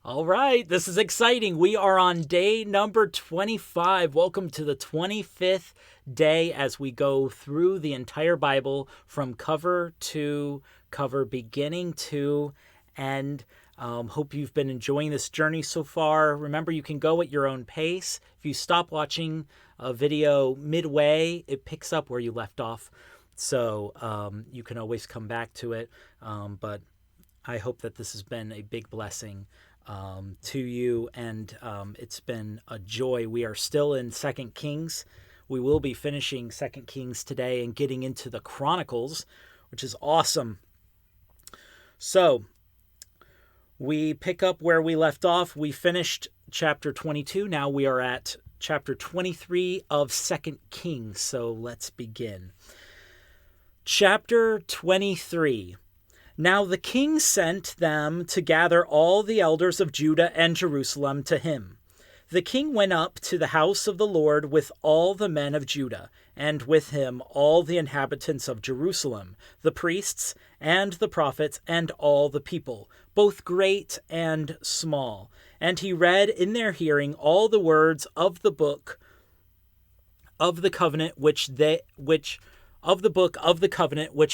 All right, this is exciting. We are on day number 25. Welcome to the 25th day as we go through the entire Bible from cover to cover, beginning to end. Hope you've been enjoying this journey so far. Remember, you can go at your own pace. If you stop watching a video midway, it picks up where you left off. So you can always come back to it. But I hope that this has been a big blessing to you, and it's been a joy. We are still in 2 Kings. We will be finishing 2 Kings today and getting into the Chronicles, which is awesome. So we pick up where we left off. We finished chapter 22. Now we are at chapter 23 of 2 Kings. So let's begin. Chapter 23. Now the king sent them to gather all the elders of Judah and Jerusalem to him. The king went up to the house of the Lord with all the men of Judah, and with him all the inhabitants of Jerusalem, the priests and the prophets and all the people, both great and small. And he read in their hearing all the words of the book of the covenant which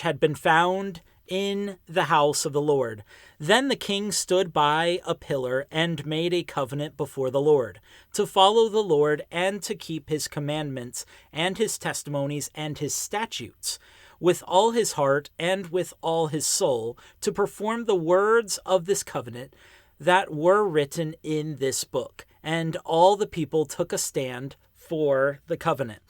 had been found in the house of the Lord. Then the king stood by a pillar and made a covenant before the Lord, to follow the Lord and to keep his commandments and his testimonies and his statutes, with all his heart and with all his soul, to perform the words of this covenant that were written in this book. And all the people took a stand for the covenant.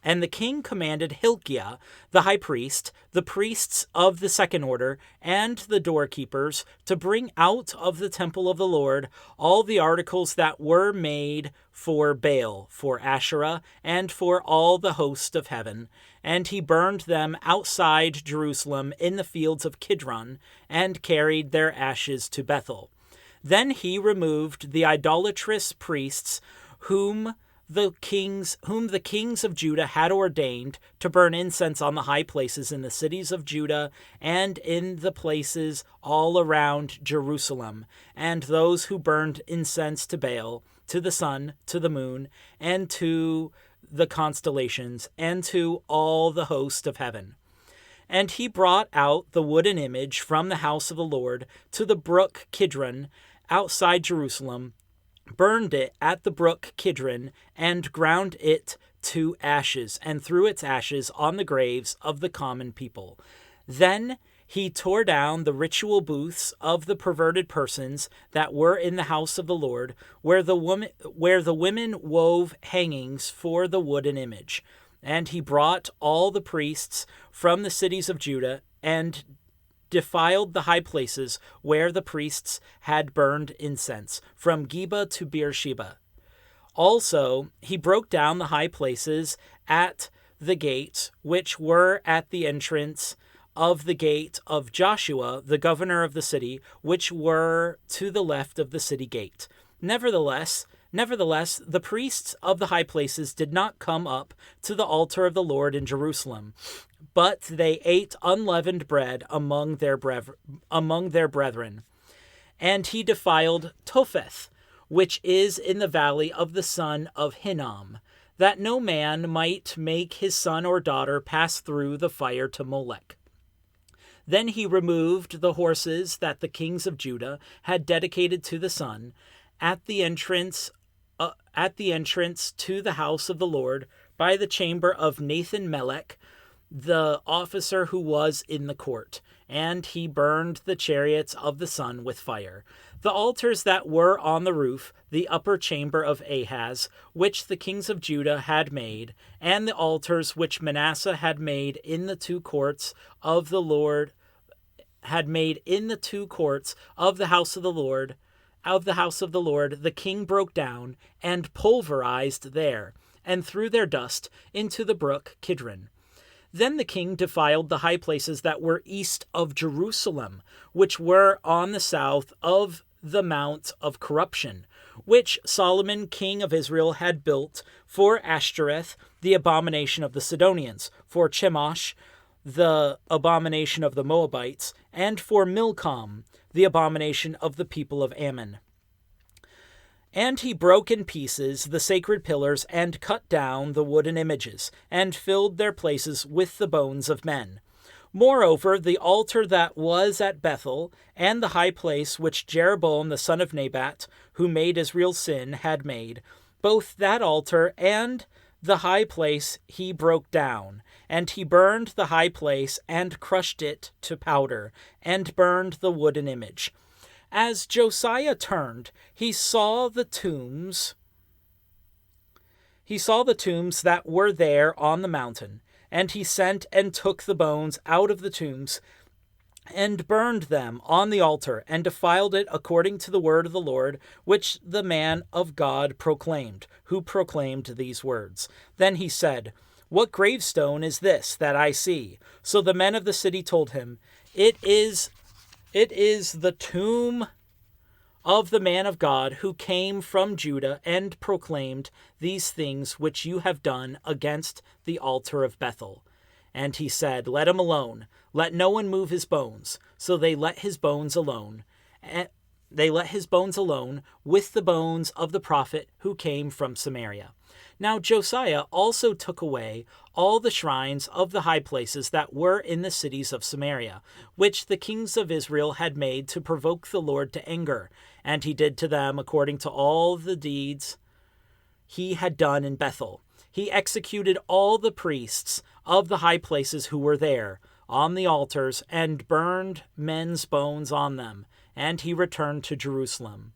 And the king commanded Hilkiah, the high priest, the priests of the second order, and the doorkeepers to bring out of the temple of the Lord all the articles that were made for Baal, for Asherah, and for all the host of heaven. And he burned them outside Jerusalem in the fields of Kidron, and carried their ashes to Bethel. Then he removed the idolatrous priests whom the kings of Judah had ordained to burn incense on the high places in the cities of Judah and in the places all around Jerusalem, and those who burned incense to Baal, to the sun, to the moon, and to the constellations, and to all the host of heaven. And he brought out the wooden image from the house of the Lord to the brook Kidron outside Jerusalem, burned it at the brook Kidron, and ground it to ashes, and threw its ashes on the graves of the common people. Then he tore down the ritual booths of the perverted persons that were in the house of the Lord, where the women wove hangings for the wooden image. And he brought all the priests from the cities of Judah and defiled the high places where the priests had burned incense, from Geba to Beersheba. Also, he broke down the high places at the gates, which were at the entrance of the gate of Joshua, the governor of the city, which were to the left of the city gate. Nevertheless, the priests of the high places did not come up to the altar of the Lord in Jerusalem, but they ate unleavened bread among their brethren. And he defiled Topheth, which is in the valley of the son of Hinnom, that no man might make his son or daughter pass through the fire to Molech. Then he removed the horses that the kings of Judah had dedicated to the sun at the entrance to the house of the Lord by the chamber of Nathan-Melech, the officer who was in the court, and he burned the chariots of the sun with fire. The altars that were on the roof, the upper chamber of Ahaz, which the kings of Judah had made, and the altars which Manasseh had made in the two courts of the Lord, of the house of the Lord, the king broke down and pulverized there, and threw their dust into the brook Kidron. Then the king defiled the high places that were east of Jerusalem, which were on the south of the Mount of Corruption, which Solomon king of Israel had built for Ashtoreth, the abomination of the Sidonians, for Chemosh, the abomination of the Moabites, and for Milcom, the abomination of the people of Ammon. And he broke in pieces the sacred pillars and cut down the wooden images, and filled their places with the bones of men. Moreover, the altar that was at Bethel, and the high place which Jeroboam the son of Nebat, who made Israel sin, had made, both that altar and the high place he broke down, and he burned the high place, and crushed it to powder, and burned the wooden image. As Josiah turned, he saw the tombs that were there on the mountain, and he sent and took the bones out of the tombs, and burned them on the altar, and defiled it according to the word of the Lord, which the man of God proclaimed, who proclaimed these words. Then he said, "What gravestone is this that I see?" So the men of the city told him, It is the tomb of the man of God who came from Judah and proclaimed these things which you have done against the altar of Bethel. And he said, "Let him alone. Let no one move his bones." So they let his bones alone. They let his bones alone with the bones of the prophet who came from Samaria. Now Josiah also took away all the shrines of the high places that were in the cities of Samaria, which the kings of Israel had made to provoke the Lord to anger. And he did to them according to all the deeds he had done in Bethel. He executed all the priests of the high places who were there on the altars, and burned men's bones on them. And he returned to Jerusalem.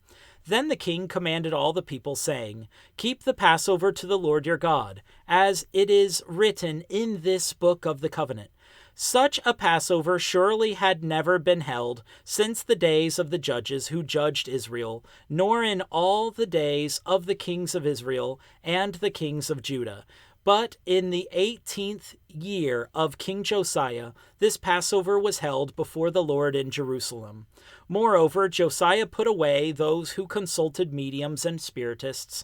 Then the king commanded all the people, saying, "Keep the Passover to the Lord your God, as it is written in this book of the covenant." Such a Passover surely had never been held since the days of the judges who judged Israel, nor in all the days of the kings of Israel and the kings of Judah. But in the 18th year of King Josiah, this Passover was held before the Lord in Jerusalem. Moreover, Josiah put away those who consulted mediums and spiritists,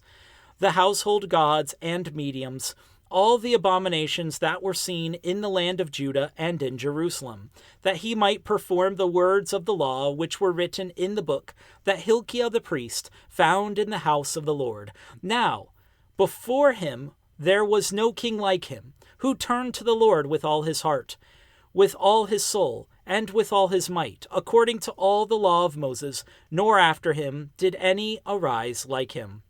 the household gods and mediums, all the abominations that were seen in the land of Judah and in Jerusalem, that he might perform the words of the law which were written in the book that Hilkiah the priest found in the house of the Lord. Now, before him there was no king like him, who turned to the Lord with all his heart, with all his soul, and with all his might, according to all the law of Moses, nor after him did any arise like him.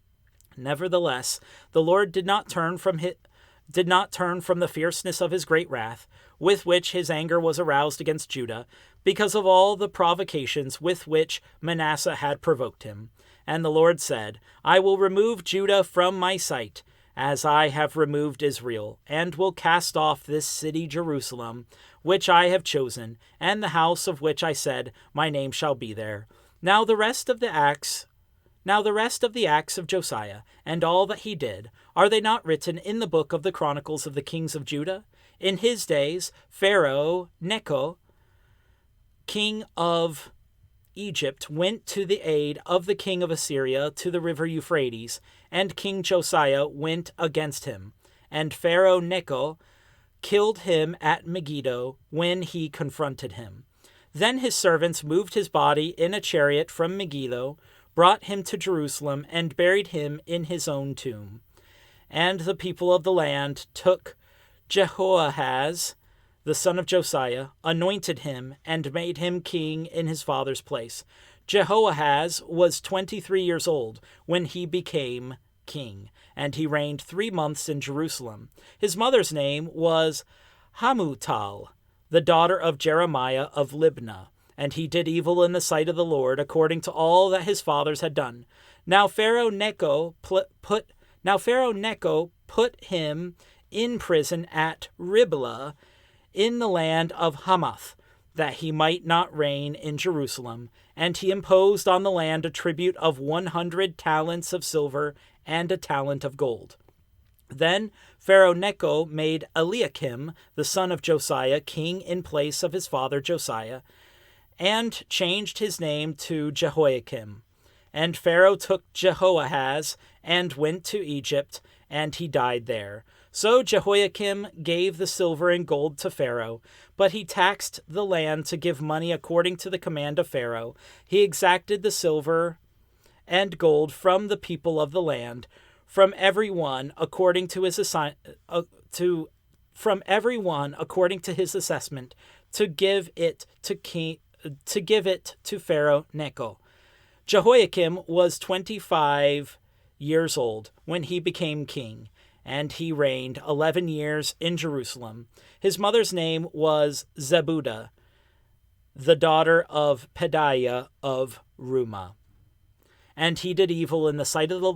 Nevertheless, the Lord did not turn from the fierceness of his great wrath, with which his anger was aroused against Judah, because of all the provocations with which Manasseh had provoked him. And the Lord said, "I will remove Judah from my sight, as I have removed Israel, and will cast off this city Jerusalem, which I have chosen, and the house of which I said, my name shall be there." Now the rest of the acts of Josiah, and all that he did, are they not written in the book of the Chronicles of the kings of Judah? In his days, Pharaoh Necho, king of Egypt, went to the aid of the king of Assyria to the river Euphrates, and King Josiah went against him. And Pharaoh Necho killed him at Megiddo when he confronted him. Then his servants moved his body in a chariot from Megiddo, brought him to Jerusalem, and buried him in his own tomb. And the people of the land took Jehoahaz, the son of Josiah, anointed him, and made him king in his father's place. Jehoahaz was 23 years old when he became king, and he reigned 3 months in Jerusalem. His mother's name was Hamutal, the daughter of Jeremiah of Libnah, and he did evil in the sight of the Lord, according to all that his fathers had done. Now Pharaoh Necho put him in prison at Riblah in the land of Hamath, that he might not reign in Jerusalem. And he imposed on the land a tribute of 100 talents of silver and a talent of gold. Then Pharaoh Necho made Eliakim, the son of Josiah, king in place of his father Josiah, and changed his name to Jehoiakim. And Pharaoh took Jehoahaz and went to Egypt, and he died there. So Jehoiakim gave the silver and gold to Pharaoh, but he taxed the land to give money according to the command of Pharaoh. He exacted the silver and gold from the people of the land, from every one according to his assessment, to give it to Pharaoh Necho. Jehoiakim was 25 years old when he became king, and he reigned 11 years in Jerusalem. His mother's name was Zebudah, the daughter of Pedaiah of Rumah. And he did evil in the sight of the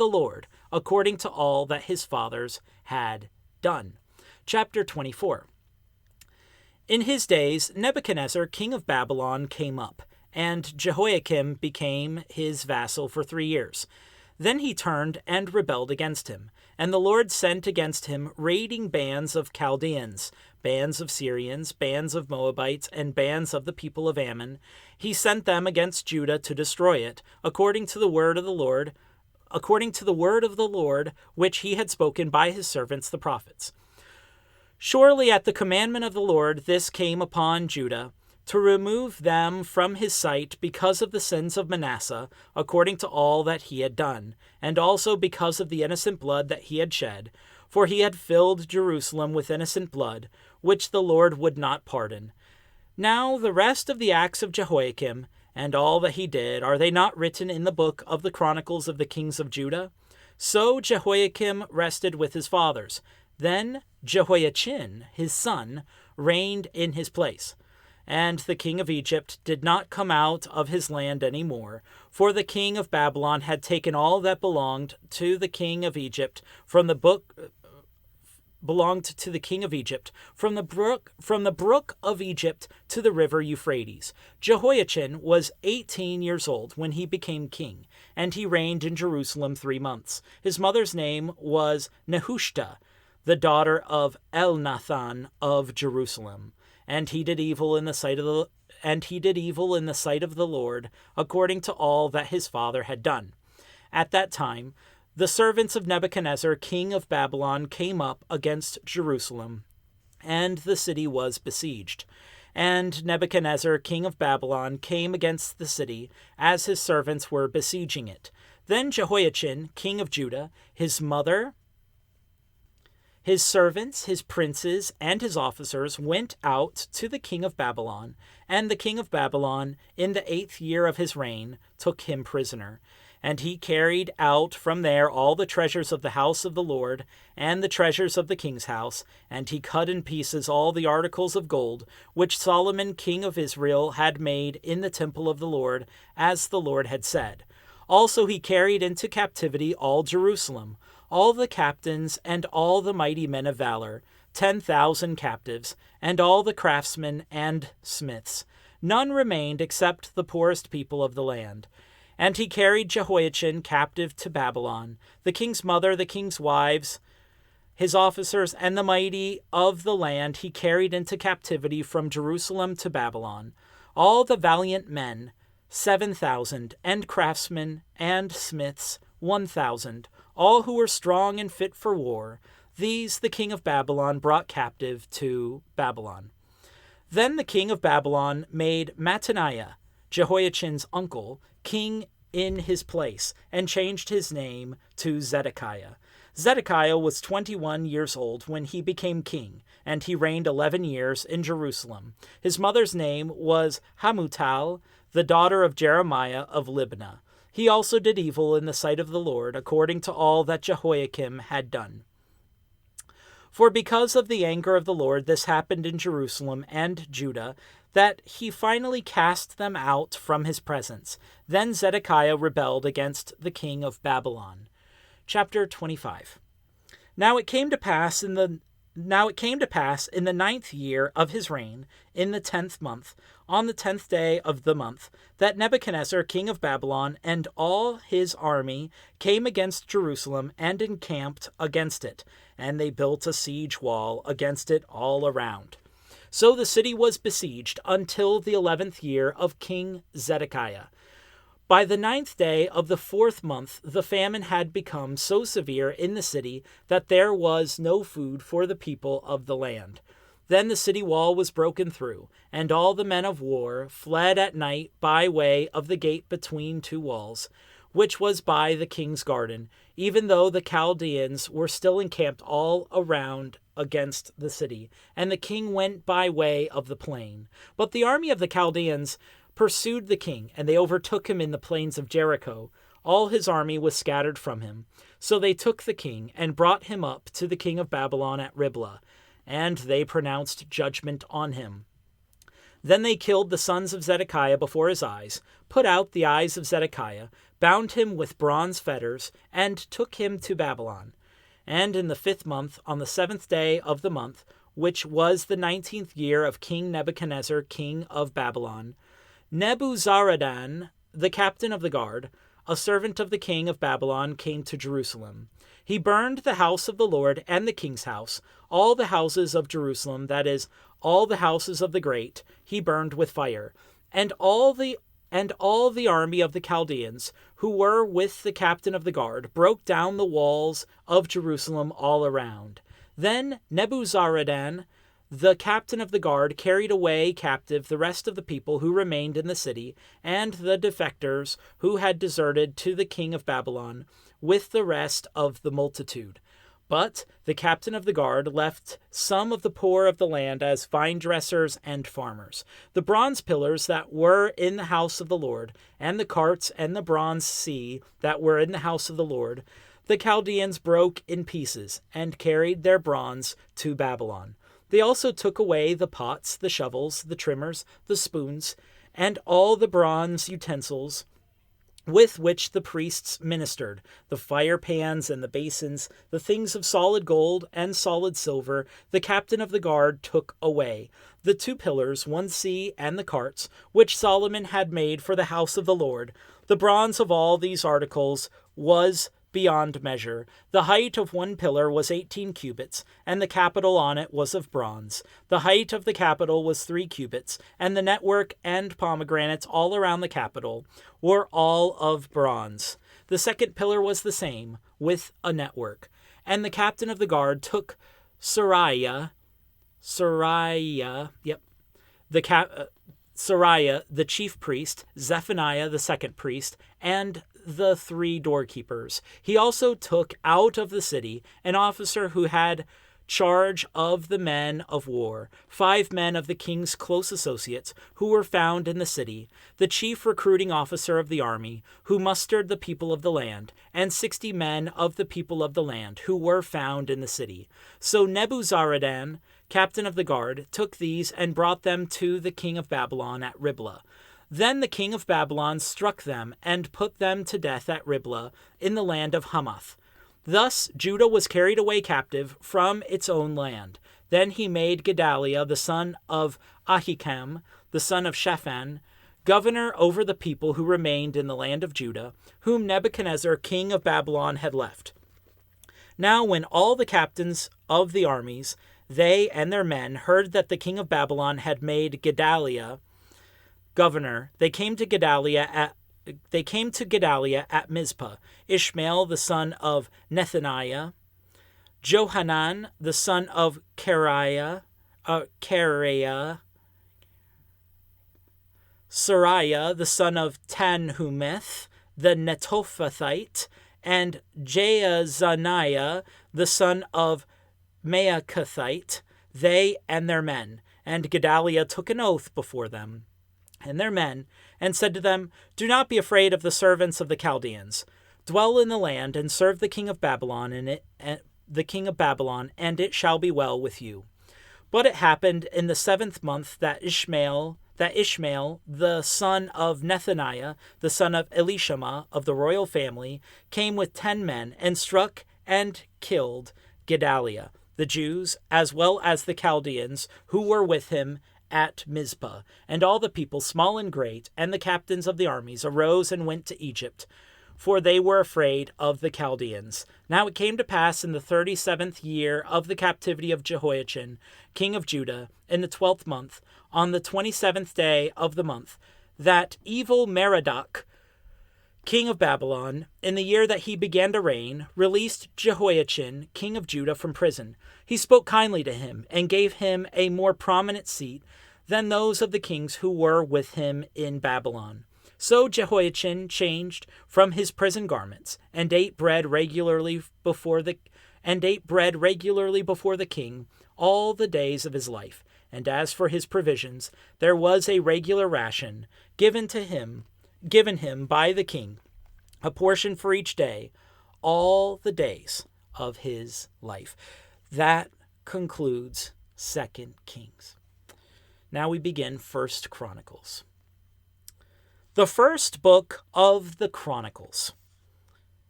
Lord, according to all that his fathers had done. Chapter 24. In his days, Nebuchadnezzar, king of Babylon, came up, and Jehoiakim became his vassal for 3 years. Then he turned and rebelled against him, and the Lord sent against him raiding bands of Chaldeans, bands of Syrians, bands of Moabites, and bands of the people of Ammon. He sent them against Judah to destroy it, according to the word of the Lord, which he had spoken by his servants the prophets. Surely at the commandment of the Lord this came upon Judah, to remove them from his sight because of the sins of Manasseh, according to all that he had done, and also because of the innocent blood that he had shed, for he had filled Jerusalem with innocent blood, which the Lord would not pardon. Now the rest of the acts of Jehoiakim, and all that he did, are they not written in the book of the Chronicles of the kings of Judah? So Jehoiakim rested with his fathers. Then Jehoiachin, his son, reigned in his place. And the king of Egypt did not come out of his land any more, for the king of Babylon had taken all that belonged to the king of Egypt from the brook of Egypt to the river Euphrates. Jehoiachin was 18 years old when he became king, and he reigned in Jerusalem 3 months. His mother's name was Nehushta, the daughter of Elnathan of Jerusalem. And he did evil in the sight of the Lord, according to all that his father had done. At that time, the servants of Nebuchadnezzar, king of Babylon, came up against Jerusalem, and the city was besieged. And Nebuchadnezzar, king of Babylon, came against the city, as his servants were besieging it. Then Jehoiachin, king of Judah, his mother, his servants, his princes, and his officers went out to the king of Babylon, and the king of Babylon, in the 8th year of his reign, took him prisoner. And he carried out from there all the treasures of the house of the Lord, and the treasures of the king's house, and he cut in pieces all the articles of gold, which Solomon king of Israel had made in the temple of the Lord, as the Lord had said. Also he carried into captivity all Jerusalem, all the captains and all the mighty men of valor, 10,000 captives, and all the craftsmen and smiths. None remained except the poorest people of the land. And he carried Jehoiachin captive to Babylon, the king's mother, the king's wives, his officers, and the mighty of the land he carried into captivity from Jerusalem to Babylon. All the valiant men, 7,000, and craftsmen and smiths, 1,000, all who were strong and fit for war. These the king of Babylon brought captive to Babylon. Then the king of Babylon made Mattaniah, Jehoiachin's uncle, king in his place, and changed his name to Zedekiah. Zedekiah was 21 years old when he became king, and he reigned 11 years in Jerusalem. His mother's name was Hamutal, the daughter of Jeremiah of Libnah. He also did evil in the sight of the Lord, according to all that Jehoiakim had done. For because of the anger of the Lord this happened in Jerusalem and Judah, that he finally cast them out from his presence. Then Zedekiah rebelled against the king of Babylon. Chapter 25. Now it came to pass in the 9th year of his reign, in the 10th month, on the 10th day of the month, that Nebuchadnezzar, king of Babylon, and all his army came against Jerusalem and encamped against it, and they built a siege wall against it all around. So the city was besieged until the 11th year of King Zedekiah. By the 9th day of the 4th month, the famine had become so severe in the city that there was no food for the people of the land. Then the city wall was broken through, and all the men of war fled at night by way of the gate between two walls, which was by the king's garden, even though the Chaldeans were still encamped all around against the city, and the king went by way of the plain. But the army of the Chaldeans pursued the king, and they overtook him in the plains of Jericho. All his army was scattered from him. So they took the king and brought him up to the king of Babylon at Riblah, and they pronounced judgment on him. Then they killed the sons of Zedekiah before his eyes, put out the eyes of Zedekiah, bound him with bronze fetters, and took him to Babylon. And in the 5th month, on the 7th day of the month, which was the 19th year of King Nebuchadnezzar, king of Babylon, Nebuzaradan, the captain of the guard, a servant of the king of Babylon, came to Jerusalem. He burned the house of the Lord and the king's house, all the houses of Jerusalem, that is, all the houses of the great, he burned with fire, and all the army of the Chaldeans, who were with the captain of the guard, broke down the walls of Jerusalem all around. Then Nebuzaradan, the captain of the guard, carried away captive the rest of the people who remained in the city, and the defectors who had deserted to the king of Babylon, with the rest of the multitude. But the captain of the guard left some of the poor of the land as vine dressers and farmers. The bronze pillars that were in the house of the Lord, and the carts and the bronze sea that were in the house of the Lord, the Chaldeans broke in pieces, and carried their bronze to Babylon. They also took away the pots, the shovels, the trimmers, the spoons, and all the bronze utensils with which the priests ministered, the fire pans and the basins, the things of solid gold and solid silver, the captain of the guard took away. The 2 pillars, one sea, and the carts, which Solomon had made for the house of the Lord. The bronze of all these articles was beyond measure. The height of one pillar was 18 cubits, and the capital on it was of bronze. The height of the capital was 3 cubits, and the network and pomegranates all around the capital were all of bronze. The 2nd pillar was the same, with a network. And the captain of the guard took Sariah, the chief priest, Zephaniah, the 2nd priest, and the 3 doorkeepers. He also took out of the city an officer who had charge of the men of war, 5 men of the king's close associates who were found in the city, the chief recruiting officer of the army, who mustered the people of the land, and 60 men of the people of the land who were found in the city. So Nebuzaradan, captain of the guard, took these and brought them to the king of Babylon at Riblah. Then the king of Babylon struck them and put them to death at Riblah in the land of Hamath. Thus Judah was carried away captive from its own land. Then he made Gedaliah, the son of Ahikam, the son of Shaphan, governor over the people who remained in the land of Judah, whom Nebuchadnezzar, king of Babylon, had left. Now when all the captains of the armies, they and their men, heard that the king of Babylon had made Gedaliah governor, they came to Gedaliah at Mizpah, Ishmael the son of Nethaniah, Johanan the son of Kareah, Sariah the son of Tanhumeth, the Netophathite, and Jaazaniah the son of Maacathite, they and their men. And Gedaliah took an oath before them and their men, and said to them, "Do not be afraid of the servants of the Chaldeans. Dwell in the land, and serve the king of Babylon, and it shall be well with you." But it happened in the 7th month that Ishmael, the son of Nethaniah, the son of Elishama of the royal family, came with 10 men, and struck and killed Gedaliah, the Jews, as well as the Chaldeans who were with him at Mizpah. And all the people, small and great, and the captains of the armies arose and went to Egypt, for they were afraid of the Chaldeans. Now it came to pass in the 37th year of the captivity of Jehoiachin, king of Judah, in the 12th month, on the 27th day of the month, that evil Merodach, king of Babylon, in the year that he began to reign, released Jehoiachin, king of Judah, from prison. He spoke kindly to him and gave him a more prominent seat than those of the kings who were with him in Babylon. So Jehoiachin changed from his prison garments and ate bread regularly before the king all the days of his life. And as for his provisions, there was a regular ration given him by the king, a portion for each day, all the days of his life. That concludes 2 Kings. Now we begin 1 Chronicles. The first book of the Chronicles.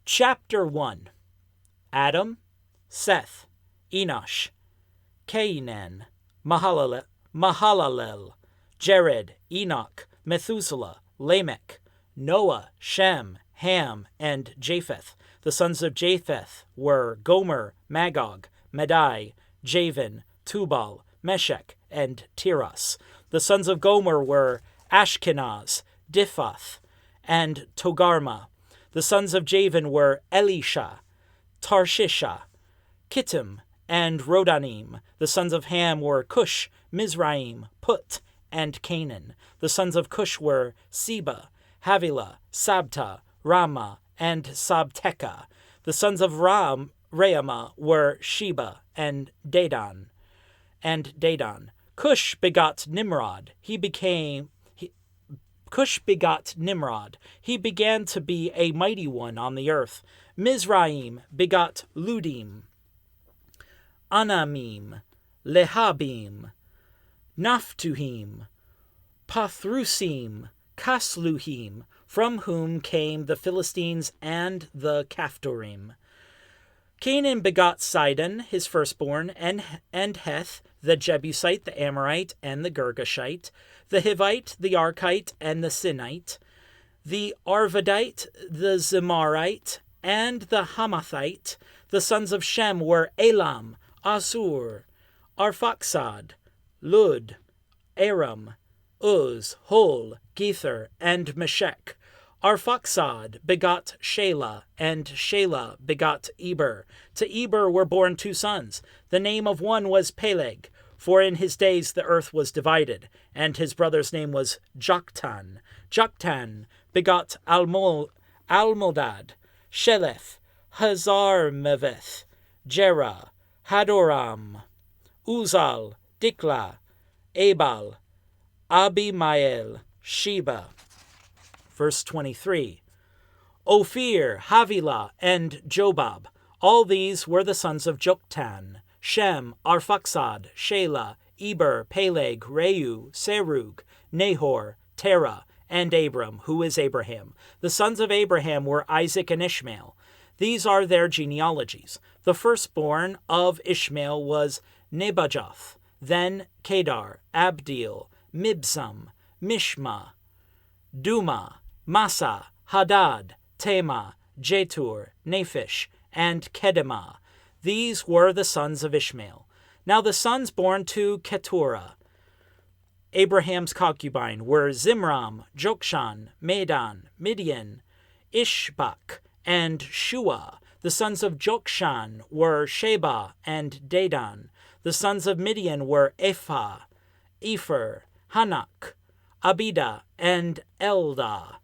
Chapter 1. Adam, Seth, Enosh, Cainan, Mahalalel, Jared, Enoch, Methuselah, Lamech, Noah, Shem, Ham, and Japheth. The sons of Japheth were Gomer, Magog, Madai, Javan, Tubal, Meshech, and Tiras. The sons of Gomer were Ashkenaz, Diphath, and Togarma. The sons of Javan were Elisha, Tarshisha, Kittim, and Rodanim. The sons of Ham were Cush, Mizraim, Put, and Canaan. The sons of Cush were Seba, Havilah, Sabta, Rama, and Sabteka. The sons of Raamah were Sheba and Dedan. Cush begot Nimrod. Cush begot Nimrod. He began to be a mighty one on the earth. Mizraim begot Ludim, Anamim, Lehabim, Naphtuhim, Pathrusim, Kasluhim, from whom came the Philistines and the Caphtorim. Canaan begot Sidon, his firstborn, and Heth, the Jebusite, the Amorite, and the Girgashite, the Hivite, the Archite, and the Sinite, the Arvadite, the Zemarite, and the Hamathite. The sons of Shem were Elam, Asur, Arphaxad, Lud, Aram, Uz, Hol, Gether, and Meshech. Arphaxad begot Shelah, and Shelah begot Eber. To Eber were born 2 sons. The name of one was Peleg, for in his days the earth was divided, and his brother's name was Joktan. Joktan begot Almodad, Shelef, Hazarmaveth, Jerah, Hadoram, Uzal, Dikla, Abal, Abimael, Sheba. Verse 23. Ophir, Havilah, and Jobab. All these were the sons of Joktan. Shem, Arphaxad, Shelah, Eber, Peleg, Reu, Serug, Nahor, Terah, and Abram, who is Abraham. The sons of Abraham were Isaac and Ishmael. These are their genealogies. The firstborn of Ishmael was Nebajoth, then Kedar, Abdeel, Mibsam, Mishma, Duma, Massa, Hadad, Tema, Jetur, Naphish, and Kedemah. These were the sons of Ishmael. Now the sons born to Keturah, Abraham's concubine, were Zimram, Jokshan, Medan, Midian, Ishbak, and Shua. The sons of Jokshan were Sheba and Dedan. The sons of Midian were Ephah, Epher, Hanak, Abida, and Eldah.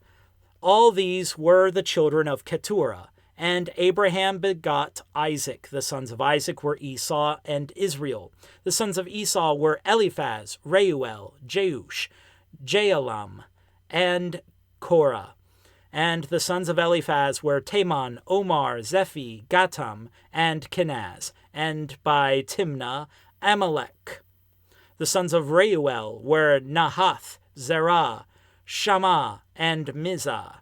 All these were the children of Keturah. And Abraham begot Isaac. The sons of Isaac were Esau and Israel. The sons of Esau were Eliphaz, Reuel, Jeush, Jaalam, and Korah. And the sons of Eliphaz were Teman, Omar, Zephi, Gatam, and Kenaz. And by Timnah, Amalek. The sons of Reuel were Nahath, Zerah, Shammah, and Mizah.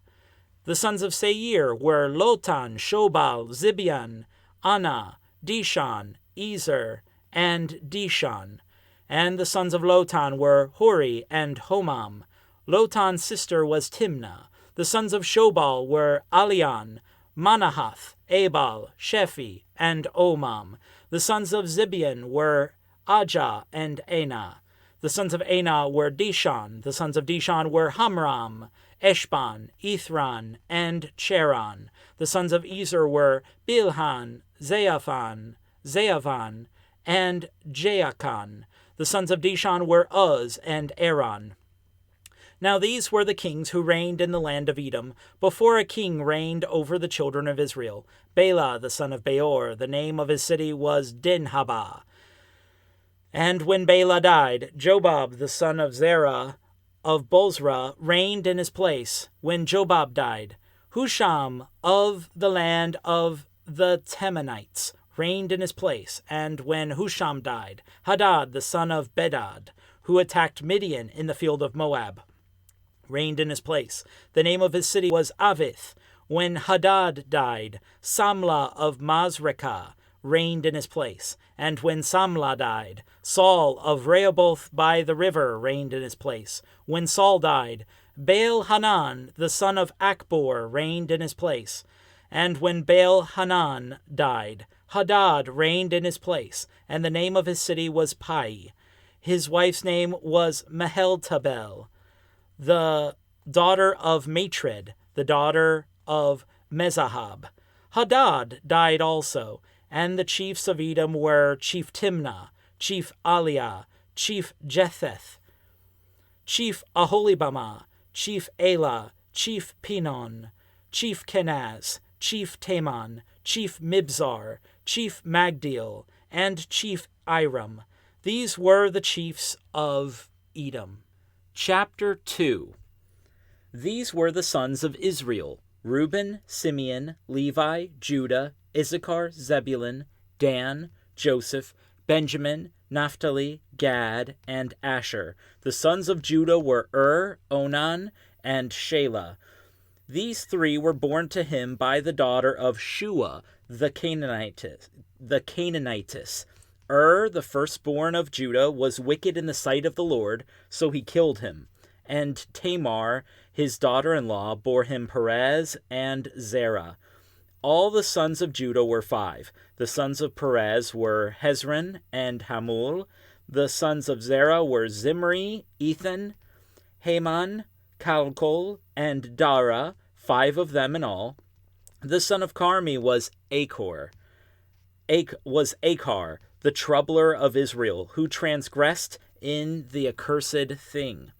The sons of Seir were Lotan, Shobal, Zibeon, Anna, Dishan, Ezer, and Dishan. And the sons of Lotan were Hori and Homam. Lotan's sister was Timnah. The sons of Shobal were Alian, Manahath, Abal, Shephi, and Omam. The sons of Zibeon were Ajah and Anah. The sons of Anah were Dishan. The sons of Dishan were Hamram, Eshban, Ithran, and Cheran. The sons of Ezer were Bilhan, Zeaphan, and Jaakan. The sons of Dishon were Uz and Aran. Now these were the kings who reigned in the land of Edom, before a king reigned over the children of Israel. Bela, the son of Beor, the name of his city was Dinhabah. And when Bela died, Jobab, the son of Zerah of Bozrah, reigned in his place. When Jobab died, Husham of the land of the Temanites reigned in his place. And when Husham died, Hadad, the son of Bedad, who attacked Midian in the field of Moab, reigned in his place. The name of his city was Avith. When Hadad died, Samlah of Masrekah reigned in his place. And when Samlah died, Saul of Rehoboth by the river reigned in his place. When Saul died, Baal-Hanan, the son of Achbor, reigned in his place. And when Baal-Hanan died, Hadad reigned in his place, and the name of his city was Pai. His wife's name was Meheltabel, the daughter of Matred, the daughter of Mezahab. Hadad died also, and the chiefs of Edom were Chief Timnah, Chief Aliah, Chief Jetheth, Chief Aholibamah, Chief Elah, Chief Pinon, Chief Kenaz, Chief Taman, Chief Mibzar, Chief Magdiel, and Chief Iram. These were the chiefs of Edom. Chapter 2. These were the sons of Israel: Reuben, Simeon, Levi, Judah, Issachar, Zebulun, Dan, Joseph, Benjamin, Naphtali, Gad, and Asher. The sons of Judah were Onan, and Shelah. These three were born to him by the daughter of Shua, the Canaanitess. The firstborn of Judah, was wicked in the sight of the Lord, so he killed him. And Tamar, his daughter-in-law, bore him Perez and Zerah. All the sons of Judah were 5. The sons of Perez were Hezron and Hamul. The sons of Zerah were Zimri, Ethan, Heman, Calcol, and Dara, 5 of them in all. The son of Carmi was Achar, the troubler of Israel, who transgressed in the accursed thing.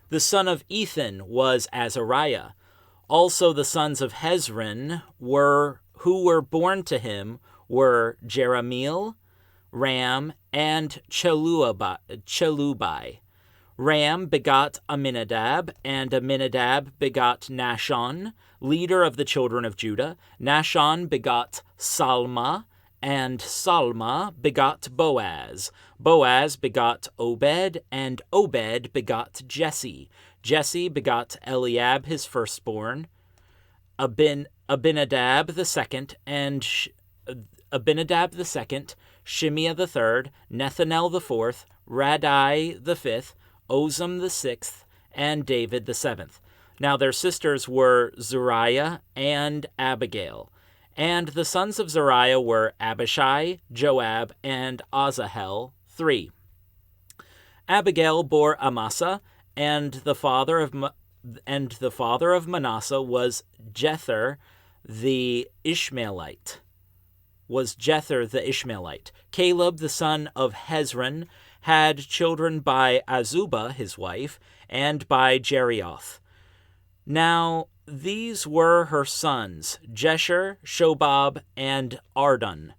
The son of Ethan was Azariah. Also the sons of Hezron who were born to him were Jerahmeel, Ram, and Chelubai. Ram begot Aminadab, and Aminadab begot Nashon, leader of the children of Judah. Nashon begot Salma, and Salma begot Boaz. Boaz begot Obed, and Obed begot Jesse. Jesse begot Eliab his firstborn, Abinadab the second, Shimeah the third, Nethanel the fourth, Radai the fifth, Ozem the sixth, and David the seventh. Now their sisters were Zuriah and Abigail. And the sons of Zuriah were Abishai, Joab, and Asahel, 3. Abigail bore Amasa, and the father of Manasseh was Jether the Ishmaelite. Caleb, the son of Hezron, had children by Azubah, his wife, and by Jerioth. Now these were her sons, Jesher, Shobab, and Ardon.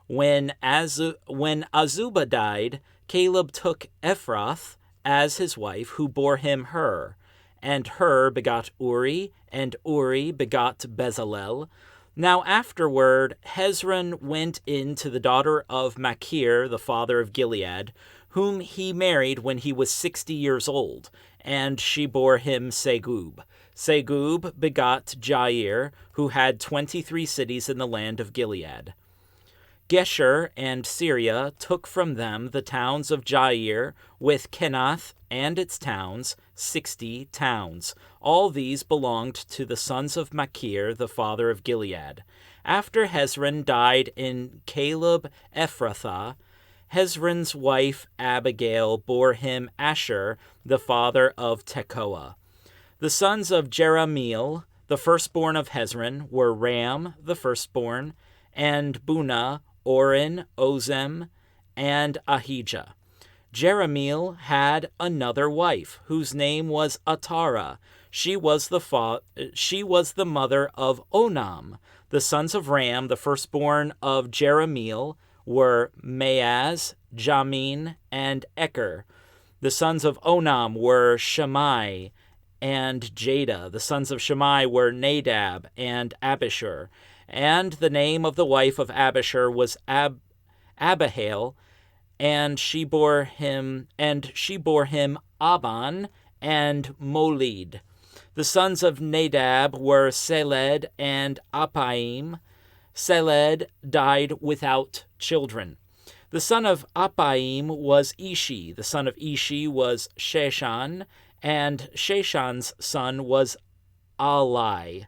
When Azubah died, Caleb took Ephrath as his wife, who bore him Hur. And Hur begot Uri, and Uri begot Bezalel. Now afterward Hezron went in to the daughter of Machir, the father of Gilead, whom he married when he was 60 years old, and she bore him Segub. Segub begot Jair, who had 23 cities in the land of Gilead. Gesher and Syria took from them the towns of Jair, with Kenath and its towns, 60 towns. All these belonged to the sons of Machir, the father of Gilead. After Hezron died in Caleb Ephrathah, Hezron's wife Abigail bore him Asher, the father of Tekoa. The sons of Jerahmeel, the firstborn of Hezron, were Ram, the firstborn, and Bunah, Oren, Ozem, and Ahijah. Jerahmeel had another wife, whose name was Atara. She was the mother of Onam. The sons of Ram, the firstborn of Jerahmeel, were Maaz, Jamin, and Eker. The sons of Onam were Shammai and Jada. The sons of Shammai were Nadab and Abishur. And the name of the wife of Abishur was Abihail, and she bore him Aban and Molid. The sons of Nadab were Seled and Appaim. Seled died without children. The son of Appaim was Ishi. The son of Ishi was Sheshan, and Sheshan's son was Alai.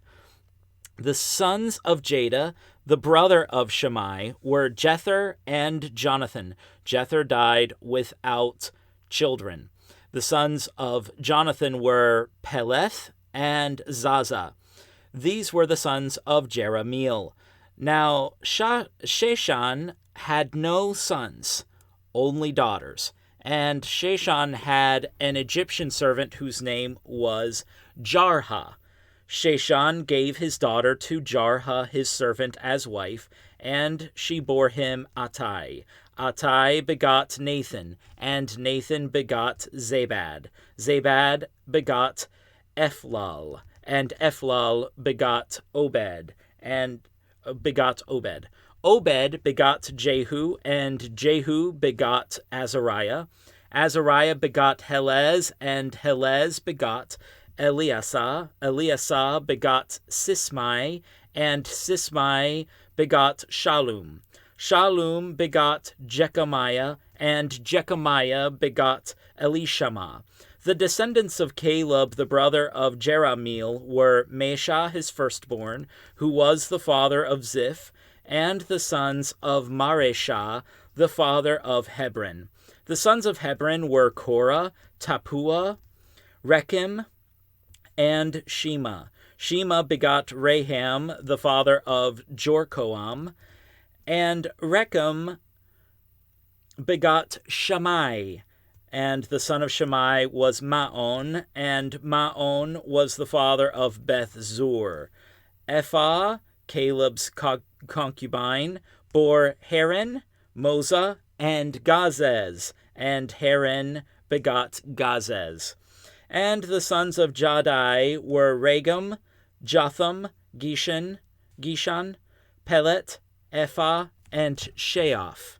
The sons of Jada, the brother of Shammai, were Jether and Jonathan. Jether died without children. The sons of Jonathan were Peleth and Zaza. These were the sons of Jerahmeel. Now Sheshan had no sons, only daughters. And Sheshan had an Egyptian servant whose name was Jarha. Sheshan gave his daughter to Jarha, his servant, as wife, and she bore him Attai. Attai begot Nathan, and Nathan begot Zabad. Zabad begot Ephlal, and Ephlal begot Obed, and begot Obed. Obed begot Jehu, and Jehu begot Azariah. Azariah begot Helez, and Helez begot Eliasah. Eliasah begot Sismai, and Sismai begot Shallum. Shallum begot Jechamiah, and Jechamiah begot Elishama. The descendants of Caleb, the brother of Jerahmeel, were Mesha, his firstborn, who was the father of Ziph, and the sons of Mareshah, the father of Hebron. The sons of Hebron were Korah, Tapua, Rechem, and Shema. Shema begot Raham, the father of Jorkoam, and Rechem begot Shammai. And the son of Shammai was Maon, and Maon was the father of Beth-zur. Ephah, Caleb's concubine, bore Haran, Moza, and Gazez, and Haran begot Gazez. And the sons of Jadai were Regem, Jotham, Gishan, Pelet, Ephah, and Sheaph.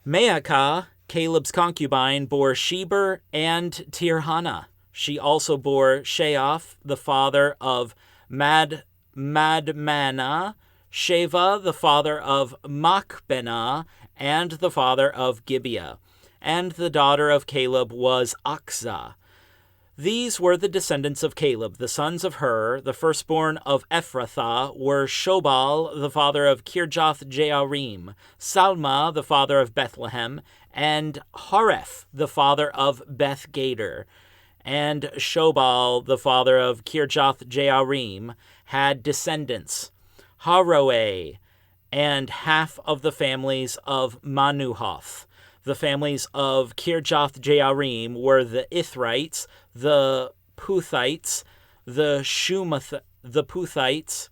Maacah, Caleb's concubine, bore Sheber and Tirhana. She also bore Sheaph, the father of Madmana, Sheva, the father of Machbenah, and the father of Gibeah. And the daughter of Caleb was Achzah. These were the descendants of Caleb. The sons of Hur, the firstborn of Ephrathah, were Shobal, the father of Kirjath-Jearim, Salma, the father of Bethlehem, and Hareph, the father of Beth-Gader. And Shobal, the father of Kirjath-Jearim, had descendants, Haroeh, and half of the families of Manuhoth. The families of Kirjath-Jearim were the Ithrites, the Puthites, the Puthites,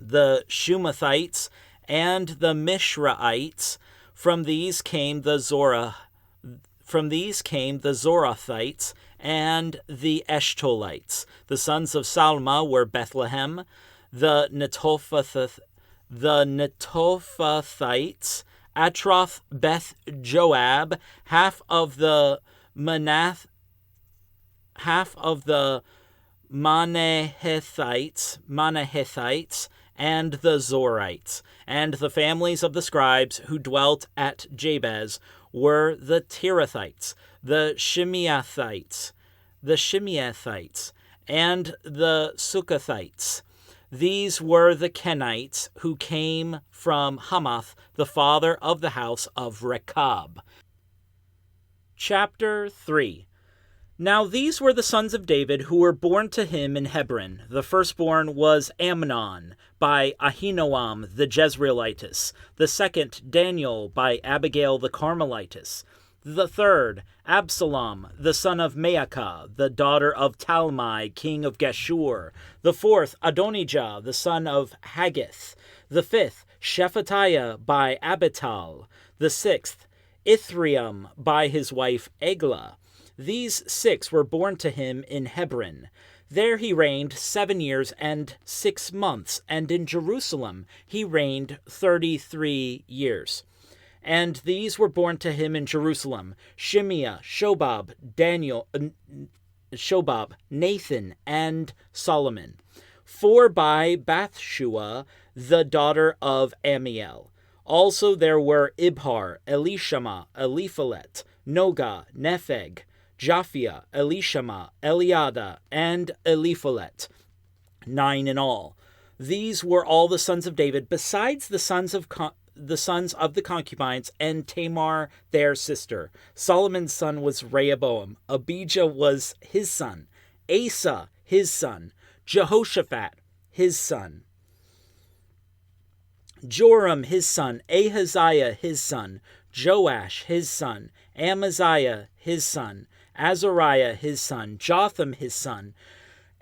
the Shumathites, and the Mishraites. From these came the Zorathites and the Eshtolites. The sons of Salma were Bethlehem, the Netophathites, Atroth, Beth Joab, half of the Manahithites, and the Zorites. And the families of the scribes who dwelt at Jabez were the Tirathites, the Shimeathites, and the Sukkothites. These were the Kenites who came from Hamath, the father of the house of Rechab. Chapter 3. Now these were the sons of David who were born to him in Hebron. The firstborn was Amnon, by Ahinoam the Jezreelitess. The second, Daniel, by Abigail the Carmelitess. The third, Absalom, the son of Maacah, the daughter of Talmai, king of Geshur. The fourth, Adonijah, the son of Haggith. The fifth, Shephatiah, by Abital. The sixth, Ithream, by his wife Eglah. These 6 were born to him in Hebron. There he reigned 7 years and 6 months, and in Jerusalem he reigned 33 years. And these were born to him in Jerusalem: Shimea, Shobab, Nathan, and Solomon. 4 by Bathshua, the daughter of Amiel. Also there were Ibhar, Elishama, Eliphalet, Noga, Nepheg, Japhia, Elishama, Eliada, and Eliphalet, 9 in all. These were all the sons of David, besides the sons of the concubines and Tamar their sister. Solomon's son was Rehoboam. Abijah was his son. Asa his son. Jehoshaphat his son. Joram his son. Ahaziah his son. Joash his son. Amaziah his son. Azariah his son, Jotham his son,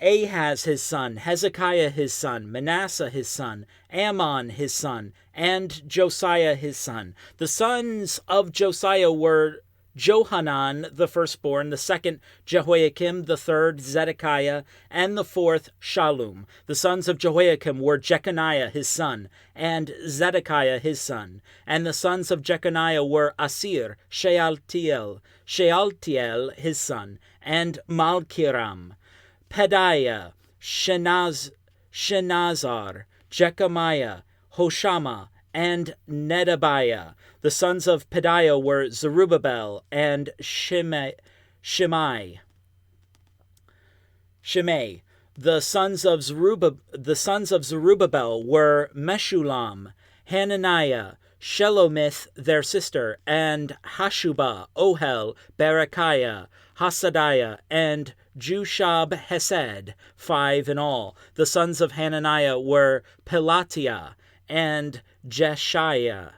Ahaz his son, Hezekiah his son, Manasseh his son, Ammon his son, and Josiah his son. The sons of Josiah were Johanan the firstborn, the second Jehoiakim, the third Zedekiah, and the fourth Shallum. The sons of Jehoiakim were Jeconiah his son, and Zedekiah his son. And the sons of Jeconiah were Asir, Shealtiel his son, and Malkiram, Pedaiah, Shenazar, Jechamiah, Hoshama, and Nedabiah. The sons of Pedaiah were Zerubbabel and Shimei. The sons of Zerubbabel were Meshullam, Hananiah, Shelomith their sister, and Hashubah, Ohel, Berechiah, Hasadiah, and Jushab Hesed, 5 in all. The sons of Hananiah were Pelatiah and Jeshiah.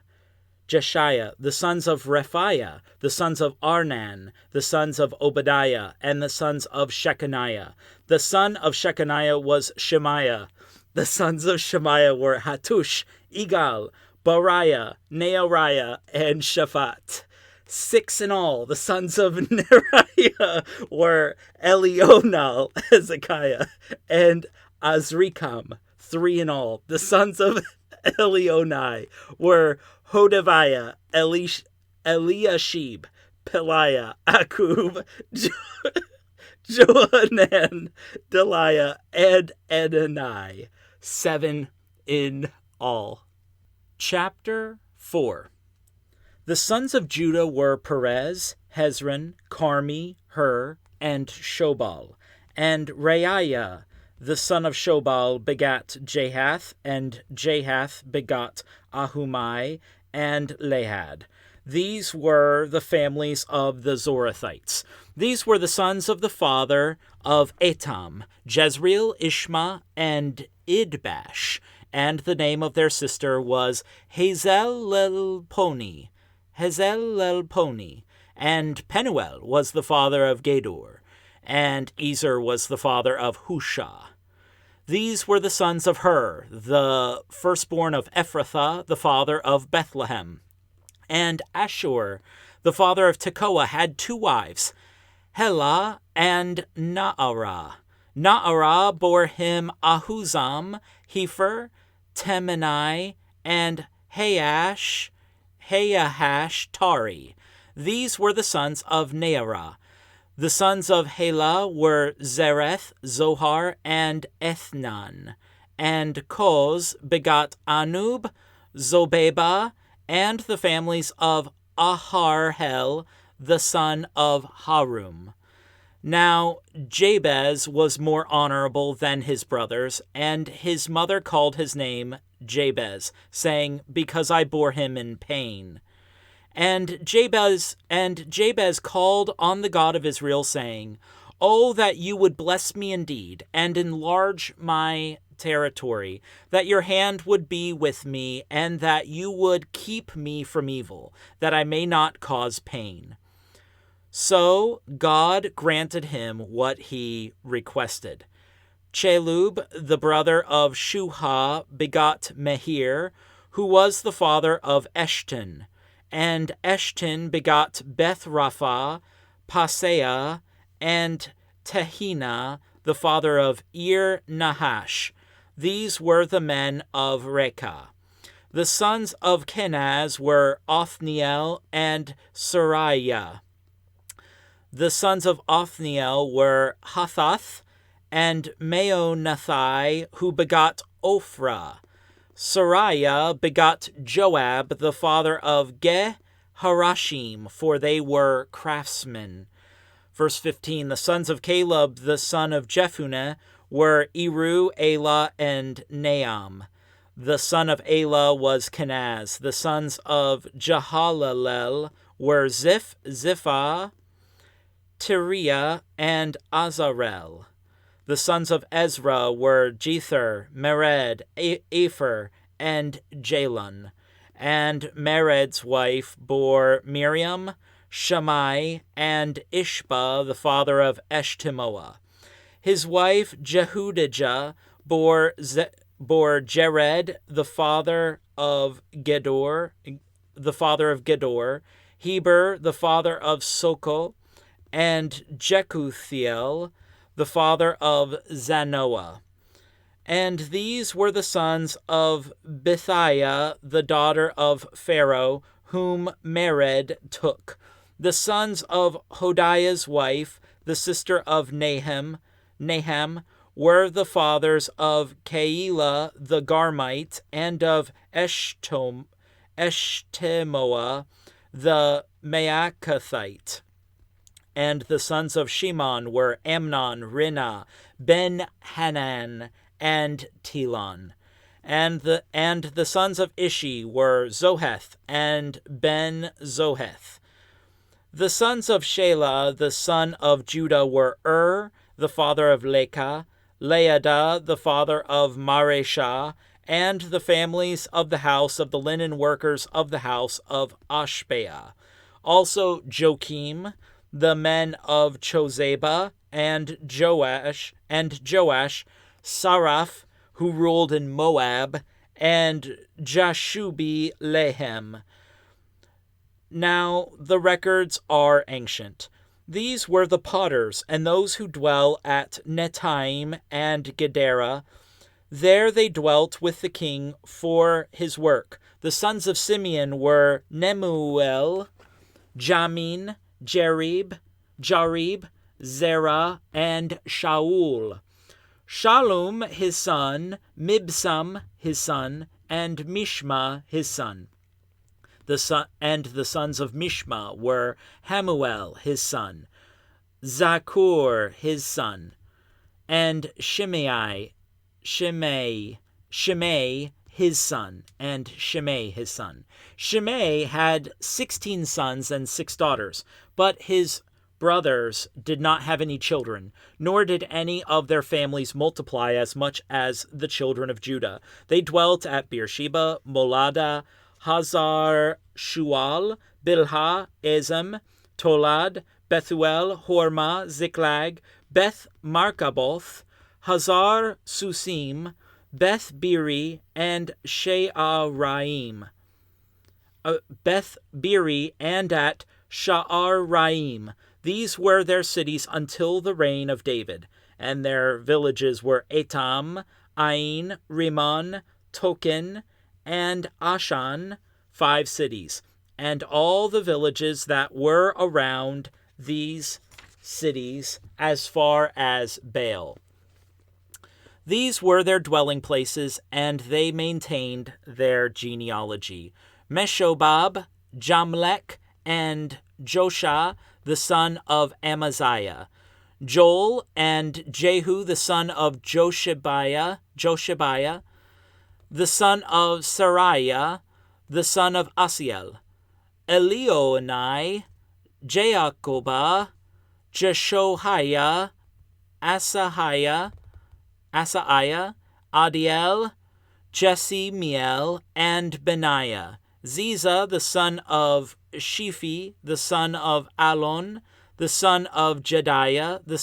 The sons of Rephaiah, the sons of Arnan, the sons of Obadiah, and the sons of Shechaniah. The son of Shechaniah was Shemaiah. The sons of Shemaiah were Hattush, Igal, Bariah, Neariah, and Shaphat. 6 in all. The sons of Neriah were Elional, Hezekiah, and Azrikam. 3 in all. The sons of Elionai were Hodaviah, Eliashib, Peliah, Akub, Johanan, Deliah, and Adonai. 7 in all. Chapter 4. The sons of Judah were Perez, Hezron, Carmi, Hur, and Shobal. And Reiah, the son of Shobal, begat Jahath, and Jahath begot Ahumai and Lahad. These were the families of the Zorathites. These were the sons of the father of Etam, Jezreel, Ishma, and Idbash. And the name of their sister was Hazelelponi. And Penuel was the father of Gedor, and Ezer was the father of Husha. These were the sons of Hur, the firstborn of Ephrathah, the father of Bethlehem. And Ashur, the father of Tekoa, had 2 wives, Helah and Naarah. Naarah bore him Ahuzam, Hepher, Temenai, and Hayash Tari. These were the sons of Naarah. The sons of Helah were Zereth, Zohar, and Ethnan. And Koz begot Anub, Zobeba, and the families of Aharhel, the son of Harum. Now Jabez was more honorable than his brothers, and his mother called his name Jabez, saying, because I bore him in pain. And Jabez called on the God of Israel, saying, "Oh, that you would bless me indeed, and enlarge my territory, that your hand would be with me, and that you would keep me from evil, that I may not cause pain." So God granted him what he requested. Chelub, the brother of Shuha, begot Mehir, who was the father of Eshton. And Eshton begot Beth-Rapha, Paseah, and Tehina, the father of Ir-Nahash. These were the men of Rekah. The sons of Kenaz were Othniel and Sariah. The sons of Othniel were Hathath and Meonathai, who begot Ophrah. Sariah begot Joab, the father of Ge-Harashim, for they were craftsmen. Verse 15, the sons of Caleb, the son of Jephunneh, were Eru, Elah, and Naam. The son of Elah was Kenaz. The sons of Jehalalel were Ziph, Ziphah, Tiriah, and Azarel. The sons of Ezra were Jether, Mered, Epher, and Jalon. And Mered's wife bore Miriam, Shammai, and Ishba, the father of Eshtemoa. His wife Jehudijah bore Jared, the father of Gedor, Heber, the father of Soko, and Jekuthiel, the father of Zanoah. And these were the sons of Bithiah, the daughter of Pharaoh, whom Mered took. The sons of Hodiah's wife, the sister of Naham, were the fathers of Keilah the Garmite, and of Eshtemoa the Maacathite. And the sons of Shimon were Amnon, Rinnah, Ben-Hanan, and Telon. And the sons of Ishi were Zoheth and Ben-Zoheth. The sons of Shelah, the son of Judah, were the father of Lekah, Leadah, the father of Mareshah, and the families of the house of the linen workers of the house of Ashbeah. Also Joachim, the men of Chozeba, and Joash, Saraph, who ruled in Moab, and Jashubi Lehem. Now the records are ancient. These were the potters, and those who dwell at Netaim and Gedera. There they dwelt with the king for his work. The sons of Simeon were Nemuel, Jamin, Jarib, Zerah, and Shaul. Shallum his son, Mibsam his son, and Mishma his son. The sons of Mishma were Hamuel his son, Zakur his son, and Shimei his son, and Shimei his son. Shimei had 16 sons and 6 daughters, but his brothers did not have any children, nor did any of their families multiply as much as the children of Judah. They dwelt at Beersheba, Molada, Hazar Shual, Bilhah, Ezem, Tolad, Bethuel, Hormah, Ziklag, Beth Markaboth, Hazar Susim, Beth Biri, and She'araim. Beth Biri, and at Sha'araim. These were their cities until the reign of David, and their villages were Etam, Ain, Rimmon, Token, and Ashan, 5 cities, and all the villages that were around these cities as far as Baal. These were their dwelling places, and they maintained their genealogy. Meshobab, Jamlech, and Josha, the son of Amaziah. Joel and Jehu, the son of Joshabiah, the son of Sariah, the son of Asiel. Elionai, Jacoba, Jeshoiah, Asaiah, Adiel, Jesimiel, and Benaiah. Ziza, the son of Shiphi, the son of Alon, the son of Jediah, the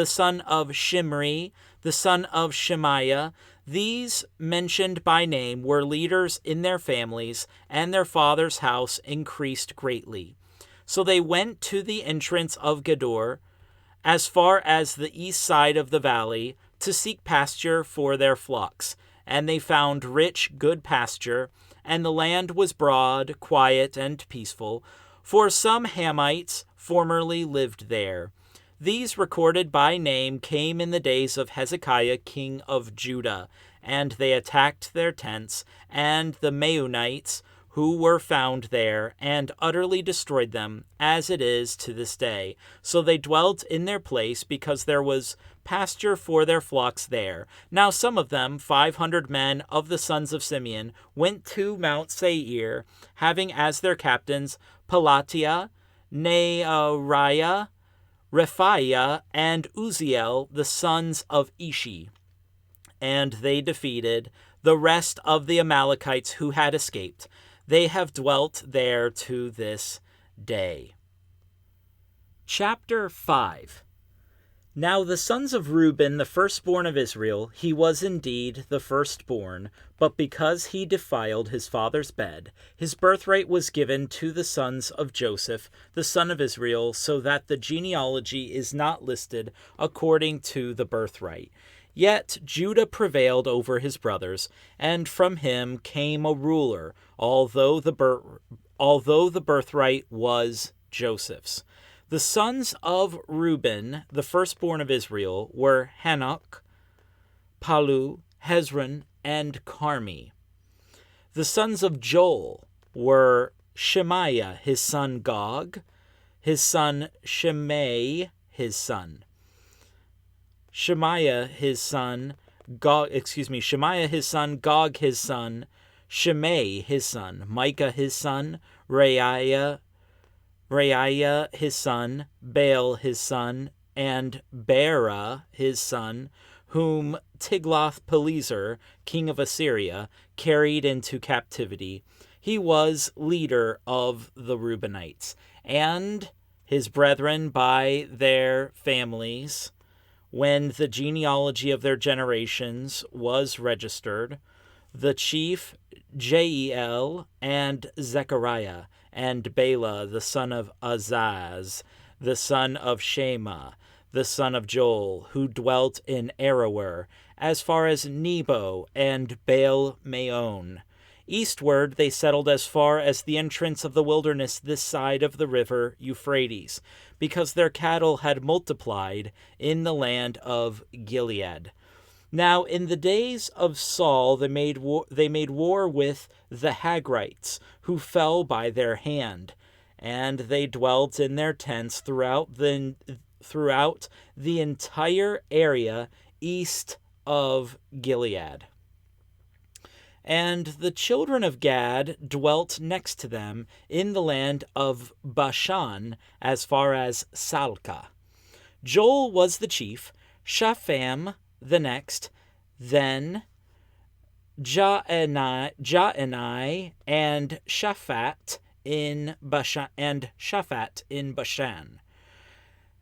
son of Shimri, the son of Shemaiah. These, mentioned by name, were leaders in their families, and their father's house increased greatly. So they went to the entrance of Gedor, as far as the east side of the valley, to seek pasture for their flocks. And they found rich, good pasture, and the land was broad, quiet, and peaceful, for some Hamites formerly lived there. These, recorded by name, came in the days of Hezekiah, king of Judah, and they attacked their tents and the Meunites who were found there, and utterly destroyed them, as it is to this day. So they dwelt in their place, because there was pasture for their flocks there. Now some of them, 500 men of the sons of Simeon, went to Mount Seir, having as their captains Pelatiah, Neariah, Rephaiah, and Uziel, the sons of Ishi. And they defeated the rest of the Amalekites who had escaped. They have dwelt there to this day. Chapter 5. Now the sons of Reuben, the firstborn of Israel, he was indeed the firstborn, but because he defiled his father's bed, his birthright was given to the sons of Joseph, the son of Israel, so that the genealogy is not listed according to the birthright. Yet Judah prevailed over his brothers, and from him came a ruler, although the birthright was Joseph's. The sons of Reuben, the firstborn of Israel, were Hanok, Palu, Hezron, and Carmi. The sons of Joel were Shemaiah, his son Gog, his son Shimei, his son. Shemaiah his son, Gog his son, Shimei his son, Micah his son, Reiah his son, Baal his son, and Beerah his son, whom Tiglath-Pileser, king of Assyria, carried into captivity. He was leader of the Reubenites, and his brethren by their families. When the genealogy of their generations was registered, the chief Jeiel and Zechariah, and Bela the son of Azaz, the son of Shema, the son of Joel, who dwelt in Aroer, as far as Nebo and Baal-Meon. Eastward they settled as far as the entrance of the wilderness this side of the river Euphrates, because their cattle had multiplied in the land of Gilead. Now in the days of Saul they made war with the Hagrites, who fell by their hand, and they dwelt in their tents throughout the entire area east of Gilead. And the children of Gad dwelt next to them in the land of Bashan, as far as Salcah. Joel was the chief, Shapham the next, then Jaanai and Shaphat in Bashan.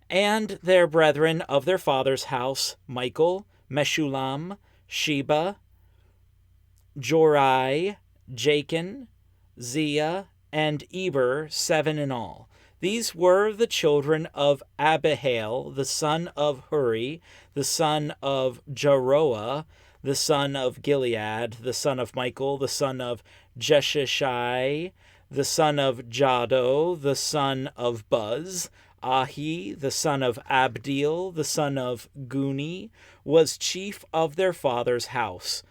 And their brethren of their father's house, Michael, Meshulam, Sheba, Jorai, Jachin, Zia, and Eber, 7 in all. These were the children of Abihail, the son of Huri, the son of Jaroah, the son of Gilead, the son of Michael, the son of Jeshishai, the son of Jado, the son of Buz. Ahi, the son of Abdil, the son of Guni, was chief of their father's house.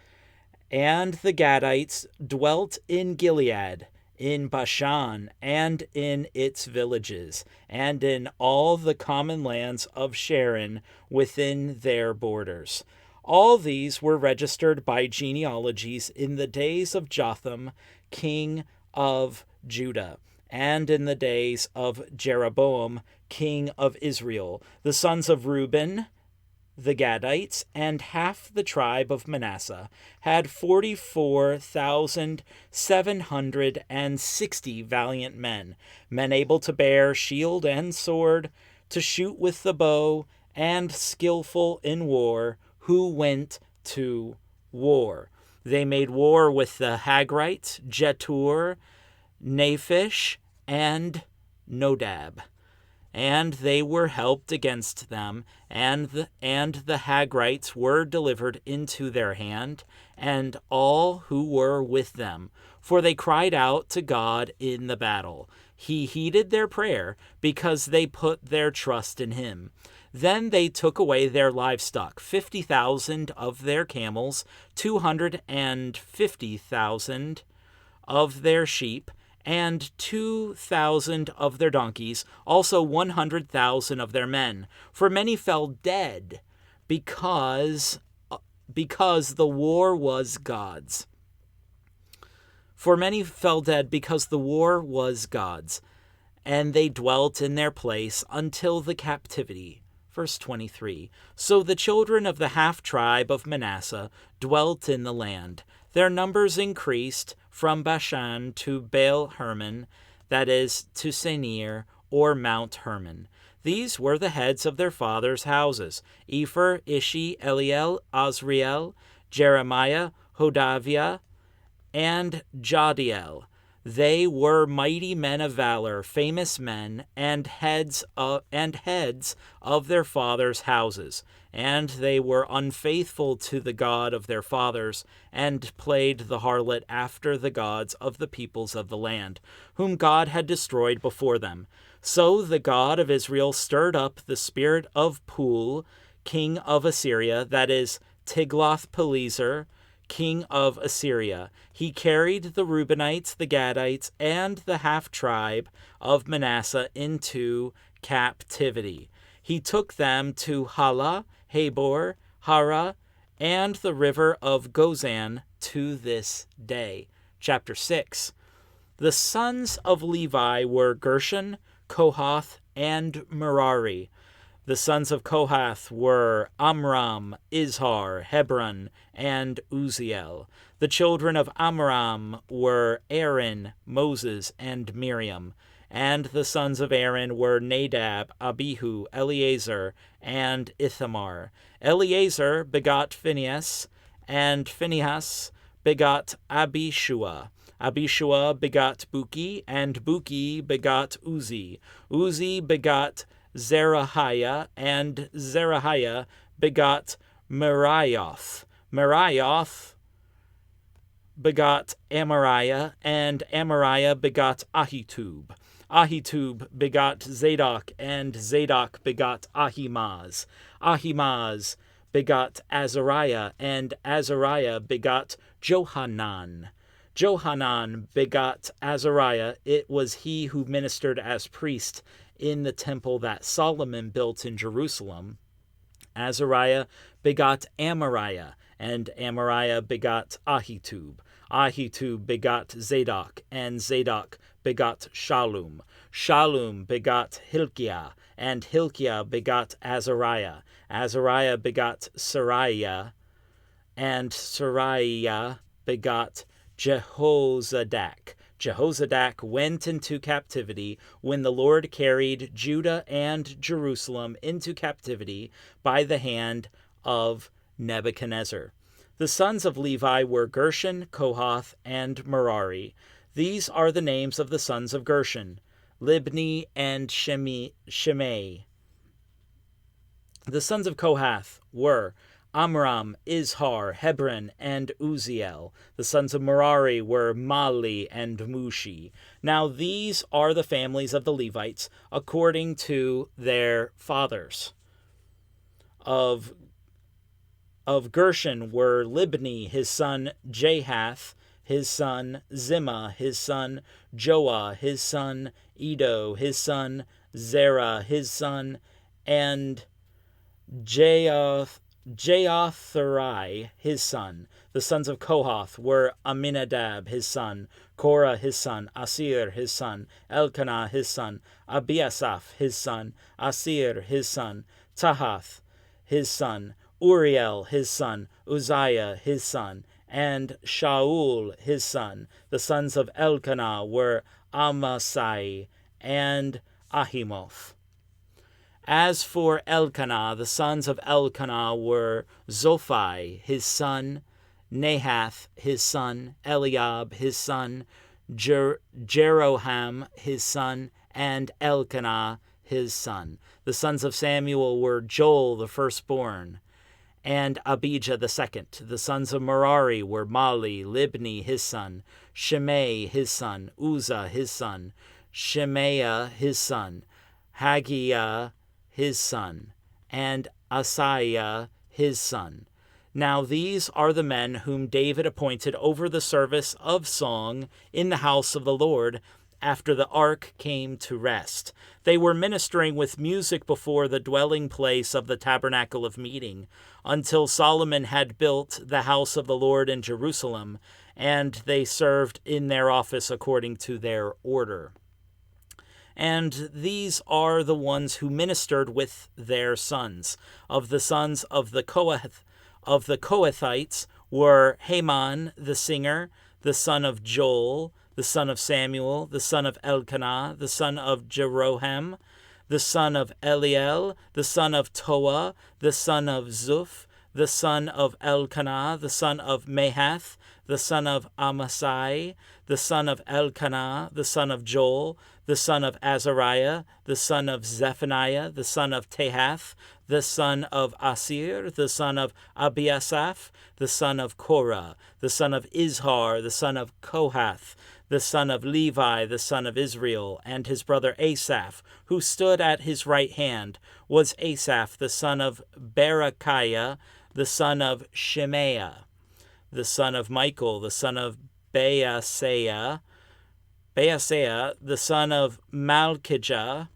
And the Gadites dwelt in Gilead, in Bashan, and in its villages, and in all the common lands of Sharon within their borders. All these were registered by genealogies in the days of Jotham, king of Judah. and in the days of Jeroboam, king of Israel. The sons of Reuben, the Gadites, and half the tribe of Manasseh had 44,760 valiant men, men able to bear shield and sword, to shoot with the bow, and skillful in war, who went to war. They made war with the Hagrites, Jetur, Naphish, and Nodab. And they were helped against them, and the Hagrites were delivered into their hand, and all who were with them. For they cried out to God in the battle. He heeded their prayer, because they put their trust in him. Then they took away their livestock, 50,000 of their camels, 250,000 of their sheep, and 2,000 of their donkeys, also 100,000 of their men. For many fell dead, because the war was God's. For many fell dead because the war was God's, and they dwelt in their place until the captivity. Verse 23. So the children of the half-tribe of Manasseh dwelt in the land. Their numbers increased from Bashan to Baal Hermon, that is, to Senir, or Mount Hermon. These were the heads of their fathers' houses: Epher, Ishi, Eliel, Azriel, Jeremiah, Hodaviah, and Jadiel. They were mighty men of valor, famous men, and heads of their fathers' houses. And they were unfaithful to the God of their fathers, and played the harlot after the gods of the peoples of the land, whom God had destroyed before them. So the God of Israel stirred up the spirit of Pul, king of Assyria, that is, Tiglath-Pileser, king of Assyria. He carried the Reubenites, the Gadites, and the half-tribe of Manasseh into captivity. He took them to Hala, Habor, Hara, and the river of Gozan to this day. Chapter 6. The sons of Levi were Gershon, Kohath, and Merari. The sons of Kohath were Amram, Izhar, Hebron, and Uziel. The children of Amram were Aaron, Moses, and Miriam. And the sons of Aaron were Nadab, Abihu, Eleazar, and Ithamar. Eleazar begot Phinehas, and Phinehas begot Abishua. Abishua begot Buki, and Buki begot Uzi. Uzi begot Zerahiah, and Zerahiah begot Meraioth. Meraioth begot Amariah, and Amariah begot Ahitub. Ahitub begot Zadok, and Zadok begot Ahimaaz. Ahimaaz begot Azariah, and Azariah begot Johanan. Johanan begot Azariah. It was he who ministered as priest in the temple that Solomon built in Jerusalem. Azariah begot Amariah, and Amariah begot Ahitub. Ahitub begot Zadok, and Zadok begot Shallum. Shallum begot Hilkiah, and Hilkiah begot Azariah. Azariah begot Sariah, and Sariah begot Jehozadak. Jehozadak went into captivity when the Lord carried Judah and Jerusalem into captivity by the hand of Nebuchadnezzar. The sons of Levi were Gershon, Kohath, and Merari. These are the names of the sons of Gershon: Libni and Shimei. The sons of Kohath were Amram, Izhar, Hebron, and Uziel. The sons of Merari were Mali and Mushi. Now these are the families of the Levites according to their fathers. Of Gershon were Libni, his son Jahath, his son Zimmah, his son Joah, his son Edo, his son Zerah, his son, and Jeotham, Jeotherai, his son. The sons of Kohath were Aminadab, his son, Korah, his son, Asir, his son, Elkanah, his son, Abiasaph, his son, Asir, his son, Tahath, his son, Uriel, his son, Uzziah, his son, and Shaul, his son. The sons of Elkanah were Amasai and Ahimoth. As for Elkanah, the sons of Elkanah were Zophai, his son, Nahath, his son, Eliab, his son, Jeroham, his son, and Elkanah, his son. The sons of Samuel were Joel, the firstborn, and Abijah the second. The sons of Merari were Mali, Libni, his son, Shimei, his son, Uzzah, his son, Shemaiah, his son, Haggiah, his son, and Asaiah, his son. Now these are the men whom David appointed over the service of song in the house of the Lord after the ark came to rest. They were ministering with music before the dwelling place of the tabernacle of meeting, until Solomon had built the house of the Lord in Jerusalem, and they served in their office according to their order. And these are the ones who ministered with their sons. Of the sons of the Kohathites were Heman the singer, the son of Joel, the son of Samuel, the son of Elkanah, the son of Jeroham, the son of Eliel, the son of Toah, the son of Zuph, the son of Elkanah, the son of Mahath, the son of Amasai, the son of Elkanah, the son of Joel, the son of Azariah, the son of Zephaniah, the son of Tahath, the son of Asir, the son of Abiasaph, the son of Korah, the son of Izhar, the son of Kohath, the son of Levi, the son of Israel, and his brother Asaph, who stood at his right hand, was Asaph, the son of Berechiah, the son of Shemaiah, the son of Michael, the son of Baaseiah, the son of Malchijah,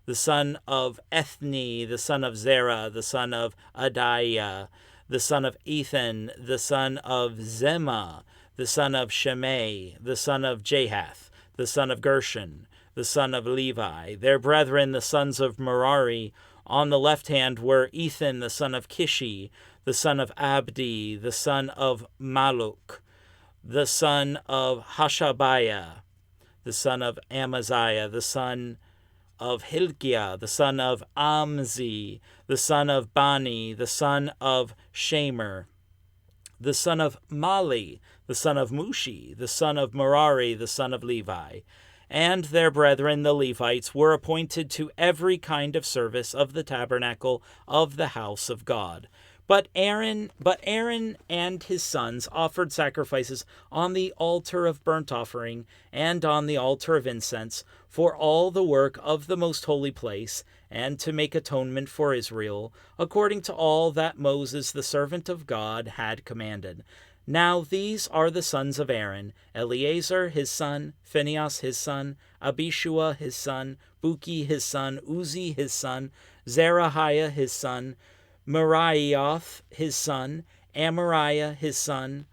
the son of Ethni, the son of Zerah, the son of Adaiah, the son of Ethan, the son of Zemah, the son of Shimei, the son of Jahath, the son of Gershon, the son of Levi. Their brethren, the sons of Merari, on the left hand were Ethan, the son of Kishi, the son of Abdi, the son of Maluk, the son of Hashabiah, the son of Amaziah, the son of Hilkiah, the son of Amzi, the son of Bani, the son of Shamer, the son of Mali, the son of Mushi, the son of Merari, the son of Levi. And their brethren, the Levites, were appointed to every kind of service of the tabernacle of the house of God. But Aaron and his sons offered sacrifices on the altar of burnt offering and on the altar of incense for all the work of the most holy place, and to make atonement for Israel, according to all that Moses the servant of God had commanded. Now these are the sons of Aaron: Eleazar his son, Phinehas his son, Abishua his son, Buki his son, Uzi his son, Zerahiah his son, Meraioth his son, Amariah his son,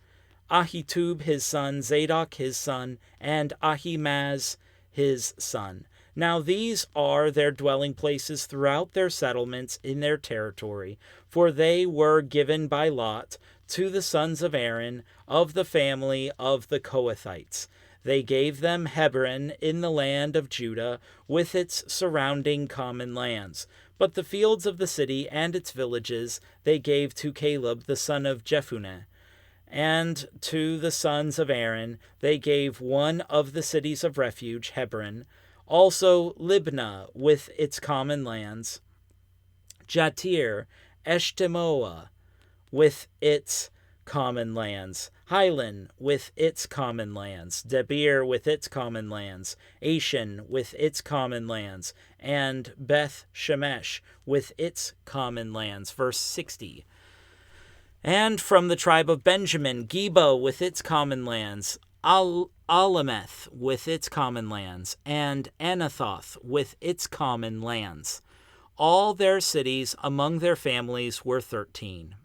Ahitub his son, Zadok his son, and Ahimaaz his son. Now these are their dwelling places throughout their settlements in their territory, for they were given by lot to the sons of Aaron of the family of the Kohathites. They gave them Hebron in the land of Judah with its surrounding common lands. But the fields of the city and its villages they gave to Caleb the son of Jephunneh. And to the sons of Aaron they gave one of the cities of refuge, Hebron, also Libnah with its common lands, Jatir, Eshtemoa with its common lands, Hilan with its common lands, Debir with its common lands, Ashan with its common lands, and Beth Shemesh with its common lands. Verse 60. And from the tribe of Benjamin, Geba with its common lands, Alameth with its common lands, and Anathoth with its common lands. All their cities among their families were 13.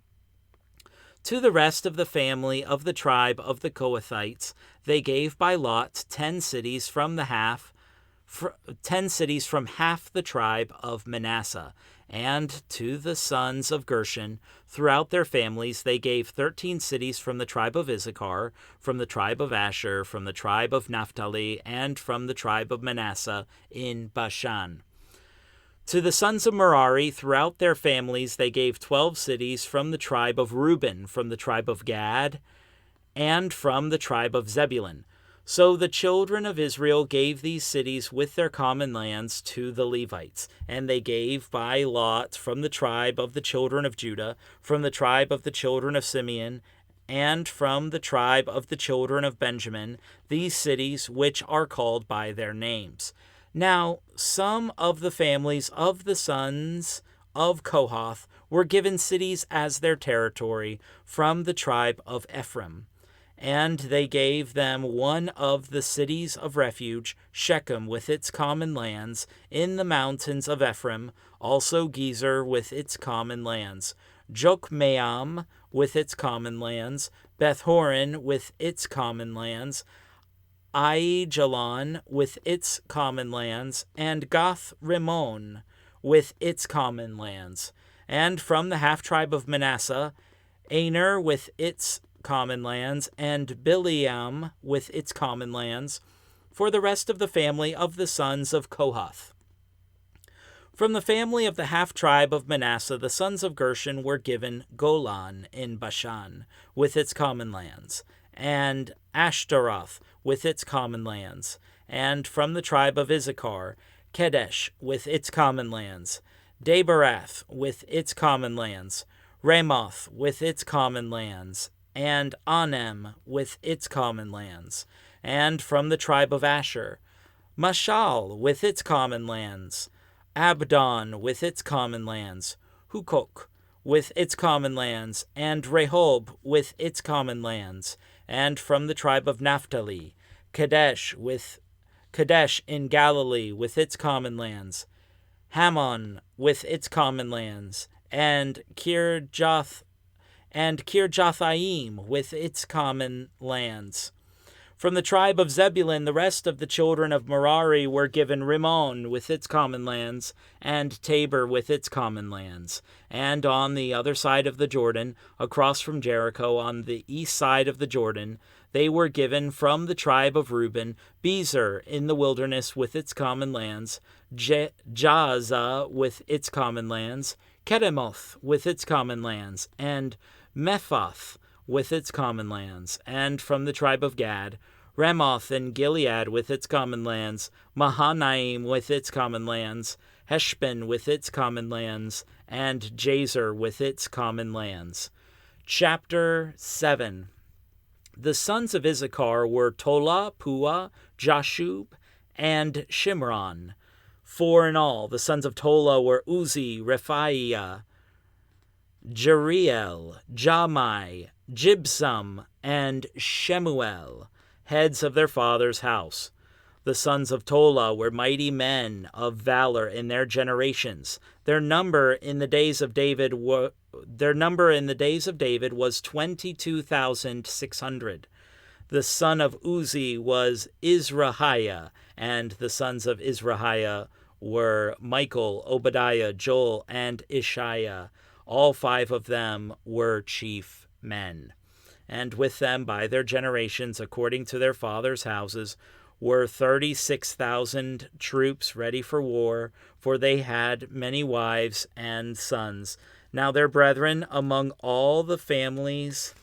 To the rest of the family of the tribe of the Kohathites, they gave by lot 10 cities from half the tribe of Manasseh. And to the sons of Gershon, throughout their families, they gave 13 cities from the tribe of Issachar, from the tribe of Asher, from the tribe of Naphtali, and from the tribe of Manasseh in Bashan. To the sons of Merari, throughout their families, they gave 12 cities from the tribe of Reuben, from the tribe of Gad, and from the tribe of Zebulun. So the children of Israel gave these cities with their common lands to the Levites, and they gave by lot from the tribe of the children of Judah, from the tribe of the children of Simeon, and from the tribe of the children of Benjamin, these cities which are called by their names. Now, some of the families of the sons of Kohath were given cities as their territory from the tribe of Ephraim. And they gave them one of the cities of refuge, Shechem with its common lands, in the mountains of Ephraim, also Gezer with its common lands, Jokmeam with its common lands, Beth-horon with its common lands, Aijalon with its common lands, and Gath-Rimmon with its common lands. And from the half-tribe of Manasseh, Aner with its common lands, and Bileam with its common lands, for the rest of the family of the sons of Kohath. From the family of the half-tribe of Manasseh, the sons of Gershon were given Golan in Bashan with its common lands, and Ashtaroth with its common lands, and from the tribe of Issachar, Kedesh with its common lands, Daberath with its common lands, Ramoth with its common lands, and Anem with its common lands, and from the tribe of Asher, Mashal with its common lands, Abdon with its common lands, Hukok with its common lands, and Rehob with its common lands, and from the tribe of Naphtali, Kadesh in Galilee with its common lands, Hammon with its common lands, and Kirjathaim with its common lands. From the tribe of Zebulun, the rest of the children of Merari were given Rimmon with its common lands, and Tabor with its common lands. And on the other side of the Jordan, across from Jericho, on the east side of the Jordan, they were given from the tribe of Reuben, Bezer in the wilderness with its common lands, Jaza with its common lands, Kedemoth with its common lands, and Mephath with its common lands, and from the tribe of Gad, Ramoth in Gilead with its common lands, Mahanaim with its common lands, Heshbon with its common lands, and Jazer with its common lands. Chapter 7. The sons of Issachar were Tola, Puah, Jashub, and Shimron. 4 in all. The sons of Tola were Uzi, Rephaiah, Jeriel, Jamai, Jibsam, and Shemuel, heads of their father's house. The sons of Tola were mighty men of valor in their generations. Their number in the days of David was 22,600. The son of Uzi was Izrahiah, and the sons of Izrahiah were Michael, Obadiah, Joel, and Ishiah. All 5 of them were chief men. And with them by their generations, according to their fathers' houses, were 36,000 troops ready for war, for they had many wives and sons. Now their brethren among all the families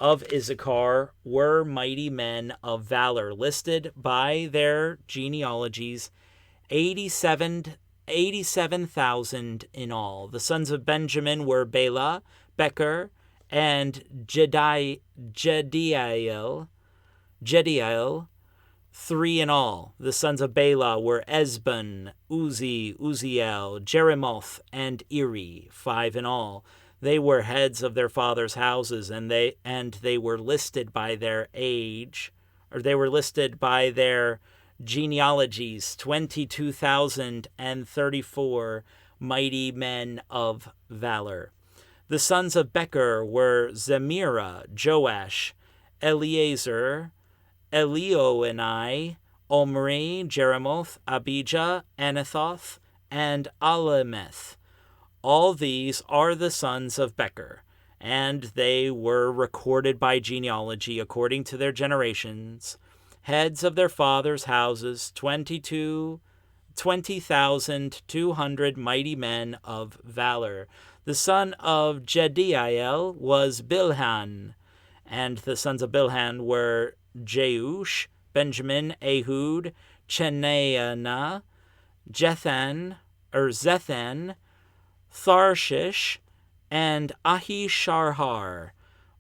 of Issachar were mighty men of valor, listed by their genealogies, 87,000 in all. The sons of Benjamin were Bela, Becher, and Jediael, 3 in all. The sons of Bela were Ezbon, Uzi, Uziel, Jeremoth, and Eri, 5 in all. They were heads of their fathers' houses, and they were listed by their age, or they were listed by their Genealogies, 22,034 mighty men of valor. The sons of Becher were Zemirah, Joash, Eleazar, Elioenai, Omri, Jeremoth, Abijah, Anathoth, and Alemeth. All these are the sons of Becher, and they were recorded by genealogy according to their generations, heads of their fathers' houses, 20,200 mighty men of valor. The son of Jediael was Bilhan, and the sons of Bilhan were Jeush, Benjamin, Ehud, Chenaanah, Zethan, Tharshish, and Ahisharhar.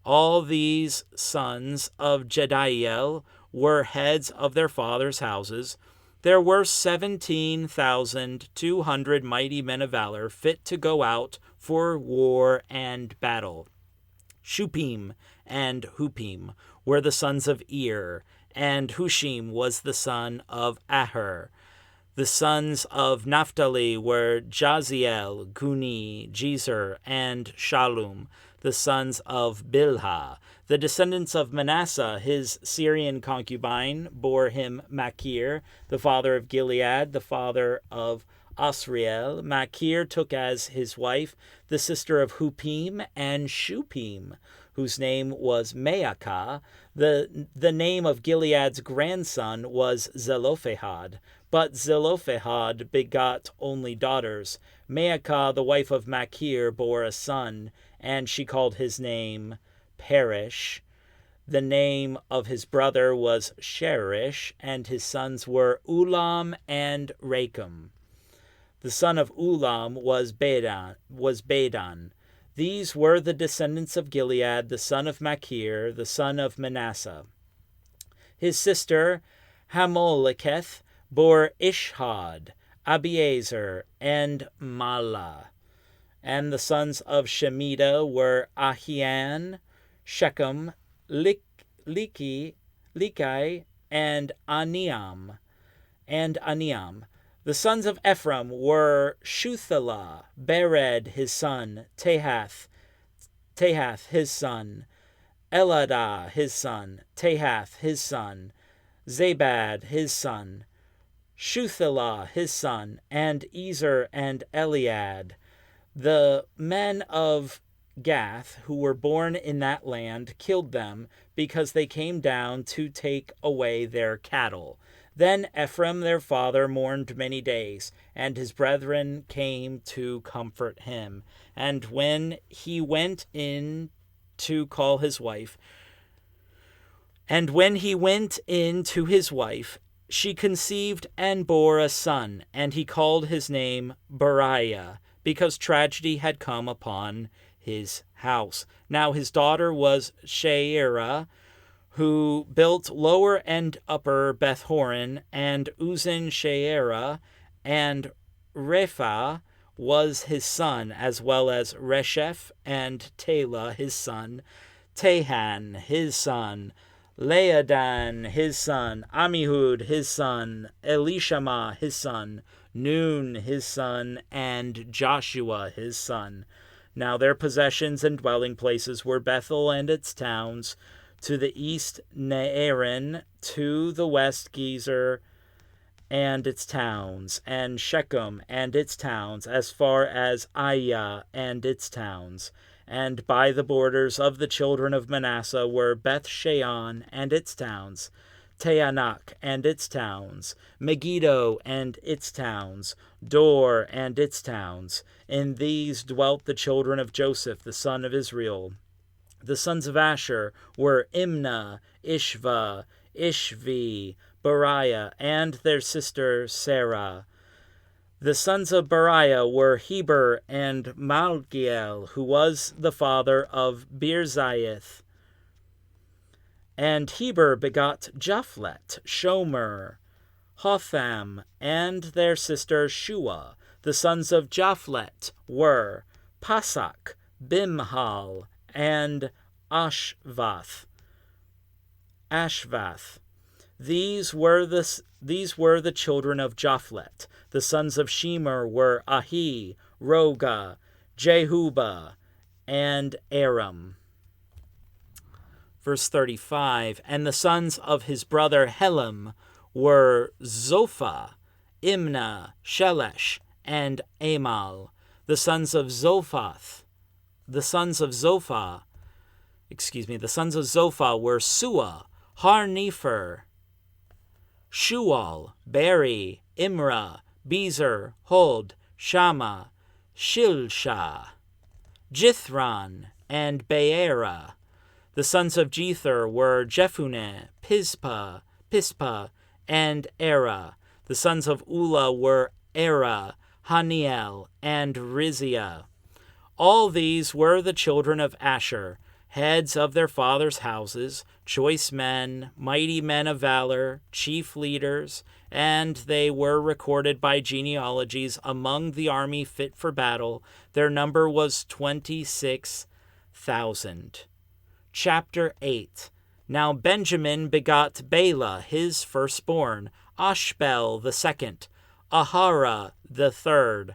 All these sons of Jediael were heads of their fathers' houses. There were 17,200 mighty men of valor, fit to go out for war and battle. Shupim and Hupim were the sons of Ir, and Hushim was the son of Aher. The sons of Naphtali were Jaziel, Guni, Jezer, and Shallum, the sons of Bilhah. The descendants of Manasseh, his Syrian concubine, bore him Machir, the father of Gilead, the father of Asriel. Machir took as his wife the sister of Hupim and Shupim, whose name was Maacah. The name of Gilead's grandson was Zelophehad, but Zelophehad begot only daughters. Maacah, the wife of Machir, bore a son, and she called his name Perish. The name of his brother was Sherish, and his sons were Ulam and Rakem. The son of Ulam was Bedan. These were the descendants of Gilead, the son of Machir, the son of Manasseh. His sister Hamoleketh bore Ishhad, Abiezer, and Mala. And the sons of Shemida were Ahian, Shechem, Likai, and Aniam. The sons of Ephraim were Shuthelah, Bered his son, Tahath his son, Eladah his son, Tahath his son, Zabad his son, Shuthelah his son, and Ezer and Eliad. The men of Gath, who were born in that land, killed them because they came down to take away their cattle. Then Ephraim their father mourned many days, and his brethren came to comfort him. And when he went in to call his wife, she conceived and bore a son, and he called his name Beriah, because tragedy had come upon his house. Now his daughter was Sheerah, who built Lower and Upper Beth-horon, and Uzin Sheerah, and Repha was his son, as well as Resheph, and Tela his son, Tahan his son, Laadan his son, Amihud his son, Elishama his son, Nun his son, and Joshua his son. Now their possessions and dwelling places were Bethel and its towns, to the east Naaran, to the west Gezer and its towns, and Shechem and its towns, as far as Aiah and its towns. And by the borders of the children of Manasseh were Beth-shean and its towns, Teanak and its towns, Megiddo and its towns, Dor and its towns. In these dwelt the children of Joseph, the son of Israel. The sons of Asher were Imnah, Ishva, Ishvi, Beriah, and their sister Sarah. The sons of Beriah were Heber and Malkiel, who was the father of Birzaith. And Heber begot Japhlet, Shomer, Hotham, and their sister Shua. The sons of Japhlet were Pasak, Bimhal, and Ashvath. These were the children of Japhlet. The sons of Shemer were Ahi, Roga, Jehuba, and Aram. Verse 35, and the sons of his brother Helam were Zophah, Imnah, Shelesh, and Amal. The sons of Zophah were Sua, Harnefer, Shual, Beri, Imra, Bezer, Hod, Shama, Shilsha, Jithran, and Beera. The sons of Jether were Jephunneh, Pispa, and Era. The sons of Ulla were Era, Haniel, and Rizia. All these were the children of Asher, heads of their fathers' houses, choice men, mighty men of valor, chief leaders, and they were recorded by genealogies among the army fit for battle. Their number was 26,000. Chapter 8. Now Benjamin begot Bela, his firstborn, Ashbel the second, Ahara the third,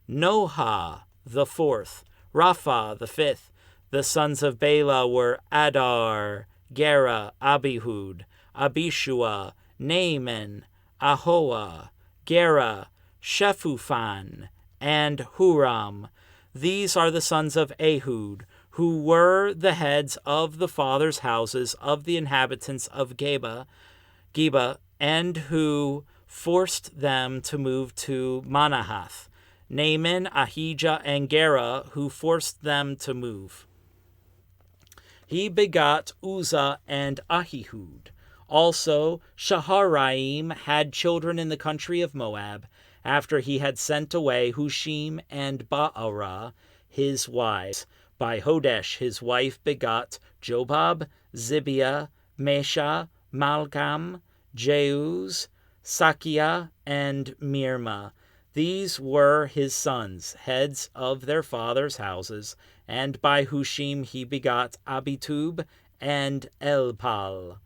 Noha the fourth, Rapha the fifth. The sons of Bela were Adar, Gera, Abihud, Abishua, Naaman, Ahoa, Gera, Shephufan, and Huram. These are the sons of Ehud, who were the heads of the fathers' houses of the inhabitants of Geba, and who forced them to move to Manahath. Naaman, Ahijah, and Gera, who forced them to move. He begot Uzzah and Ahihud. Also, Shaharaim had children in the country of Moab, after he had sent away Hushim and Ba'ara, his wives. By Hodesh his wife begot Jobab, Zibiah, Mesha, Malcham, Jeuz, Sakia, and Mirma. These were his sons, heads of their fathers' houses, and by Hushim he begot Abitub and Elpal.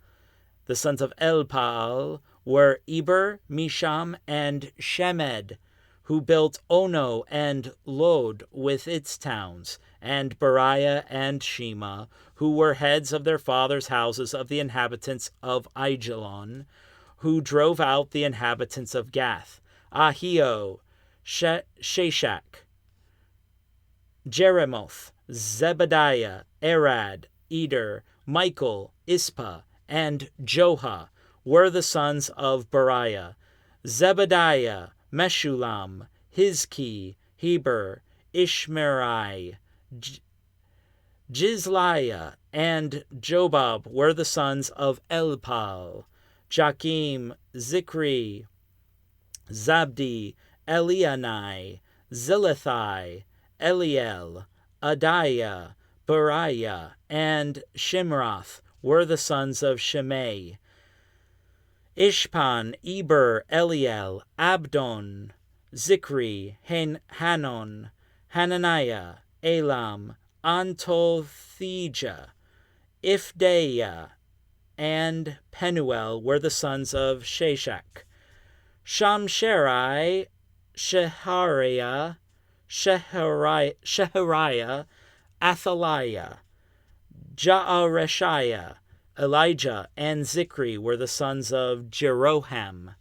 The sons of Elpal were Eber, Misham, and Shemed, who built Ono and Lod with its towns, and Beriah and Shema, who were heads of their fathers' houses of the inhabitants of Aijalon, who drove out the inhabitants of Gath, Ahio, Sheshach, Jeremoth, Zebediah, Arad, Eder, Michael, Ispa, and Joha were the sons of Beriah. Zebediah, Meshulam, Hizki, Heber, Ishmerai, Jizliah, and Jobab were the sons of Elpal. Jakim, Zikri, Zabdi, Elianai, Zilithai, Eliel, Adiah, Beriah, and Shimrath were the sons of Shimei. Ishpan, Eber, Eliel, Abdon, Zikri, Hanon, Hananiah, Elam, Antothijah, Ifdeiah, and Penuel were the sons of Sheshach. Shamsherai, Shehariah, Athaliah, Jaareshiah, Elijah, and Zikri were the sons of Jeroham.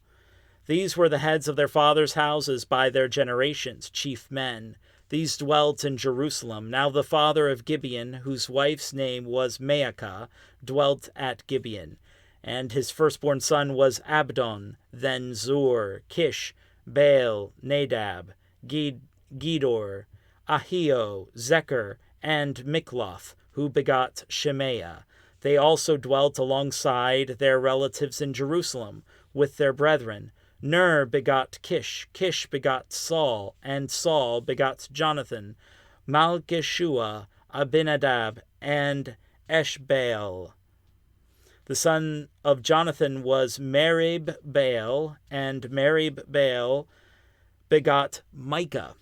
These were the heads of their fathers' houses by their generations, chief men. These dwelt in Jerusalem. Now the father of Gibeon, whose wife's name was Maacah, dwelt at Gibeon. And his firstborn son was Abdon, then Zur, Kish, Baal, Nadab, Gedor, Ahio, Zecher, and Mikloth, who begot Shemaiah. They also dwelt alongside their relatives in Jerusalem, with their brethren. Ner begot Kish, Kish begot Saul, and Saul begot Jonathan, Malchishua, Abinadab, and Eshbaal. The son of Jonathan was Merib-Baal, and Merib-Baal begot Micah.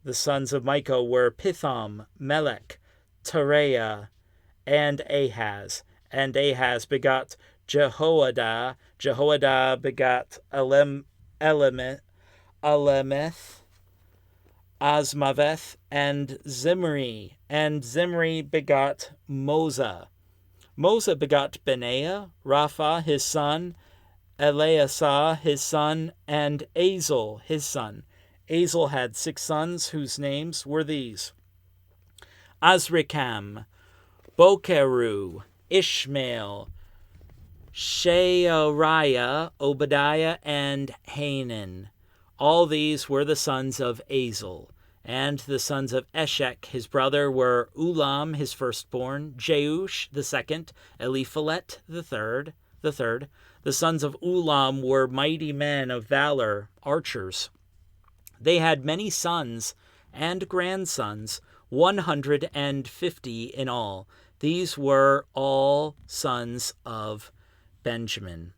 The sons of Micah were Pithom, Melech, Tereah, and Ahaz. And Ahaz begot Jehoiada. Jehoiada begot Alemeth, Asmaveth, and Zimri. And Zimri begot Moza. Moza begot Benaiah, Rapha his son, Eleasah his son, and Azel his son. Azel had 6 sons, whose names were these: Azrikam, Bokeru, Ishmael, Sheariah, Obadiah, and Hanan. All these were the sons of Azel. And the sons of Eshek, his brother, were Ulam, his firstborn, Jeush, the second, Eliphalet, the third. The sons of Ulam were mighty men of valor, archers. They had many sons and grandsons, 150 in all. These were all sons of Benjamin.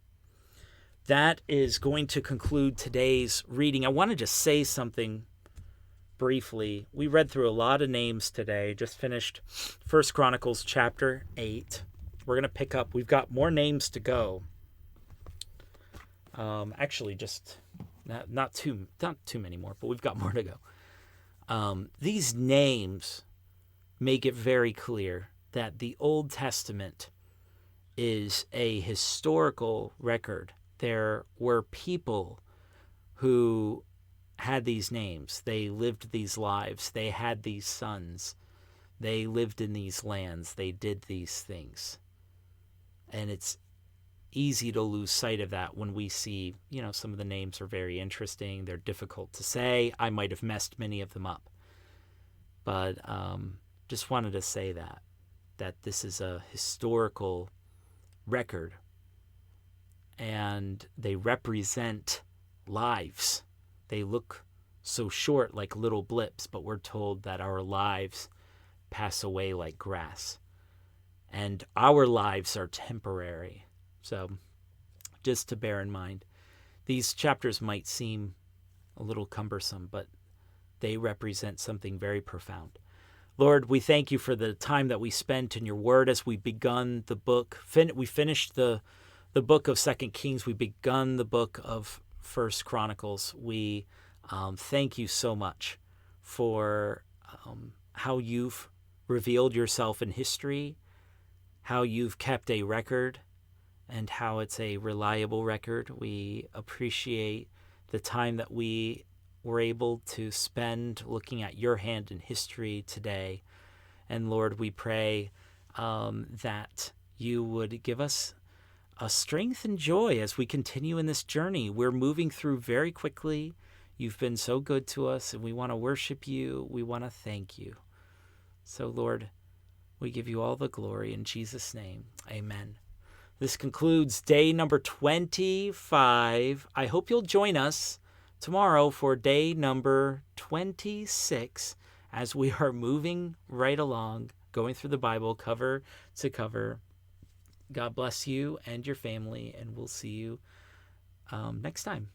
That is going to conclude today's reading. I want to just say something briefly. We read through a lot of names today. Just finished 1 Chronicles chapter 8. We're going to pick up. We've got more names to go. Actually, just not too many more, but we've got more to go. These names make it very clear that the Old Testament is a historical record. There were people who had these names. They lived these lives. They had these sons. They lived in these lands. They did these things. And it's easy to lose sight of that when we see, some of the names are very interesting. They're difficult to say. I might have messed many of them up. But just wanted to say that this is a historical record. And they represent lives. They look so short, like little blips, but we're told that our lives pass away like grass. And our lives are temporary. So just to bear in mind, these chapters might seem a little cumbersome, but they represent something very profound. Lord, we thank you for the time that we spent in your word as we begun the book. We finished the book of 2 Kings. We begun the book of 1 Chronicles. We thank you so much for how you've revealed yourself in history, how you've kept a record, and how it's a reliable record. We appreciate the time that we were able to spend looking at your hand in history today. And Lord, we pray that you would give us a strength and joy as we continue in this journey. We're moving through very quickly. You've been so good to us, and we want to worship you. We want to thank you. So, Lord, we give you all the glory in Jesus' name. Amen. This concludes day number 25. I hope you'll join us tomorrow for day number 26 as we are moving right along, going through the Bible cover to cover. God bless you and your family, and we'll see you next time.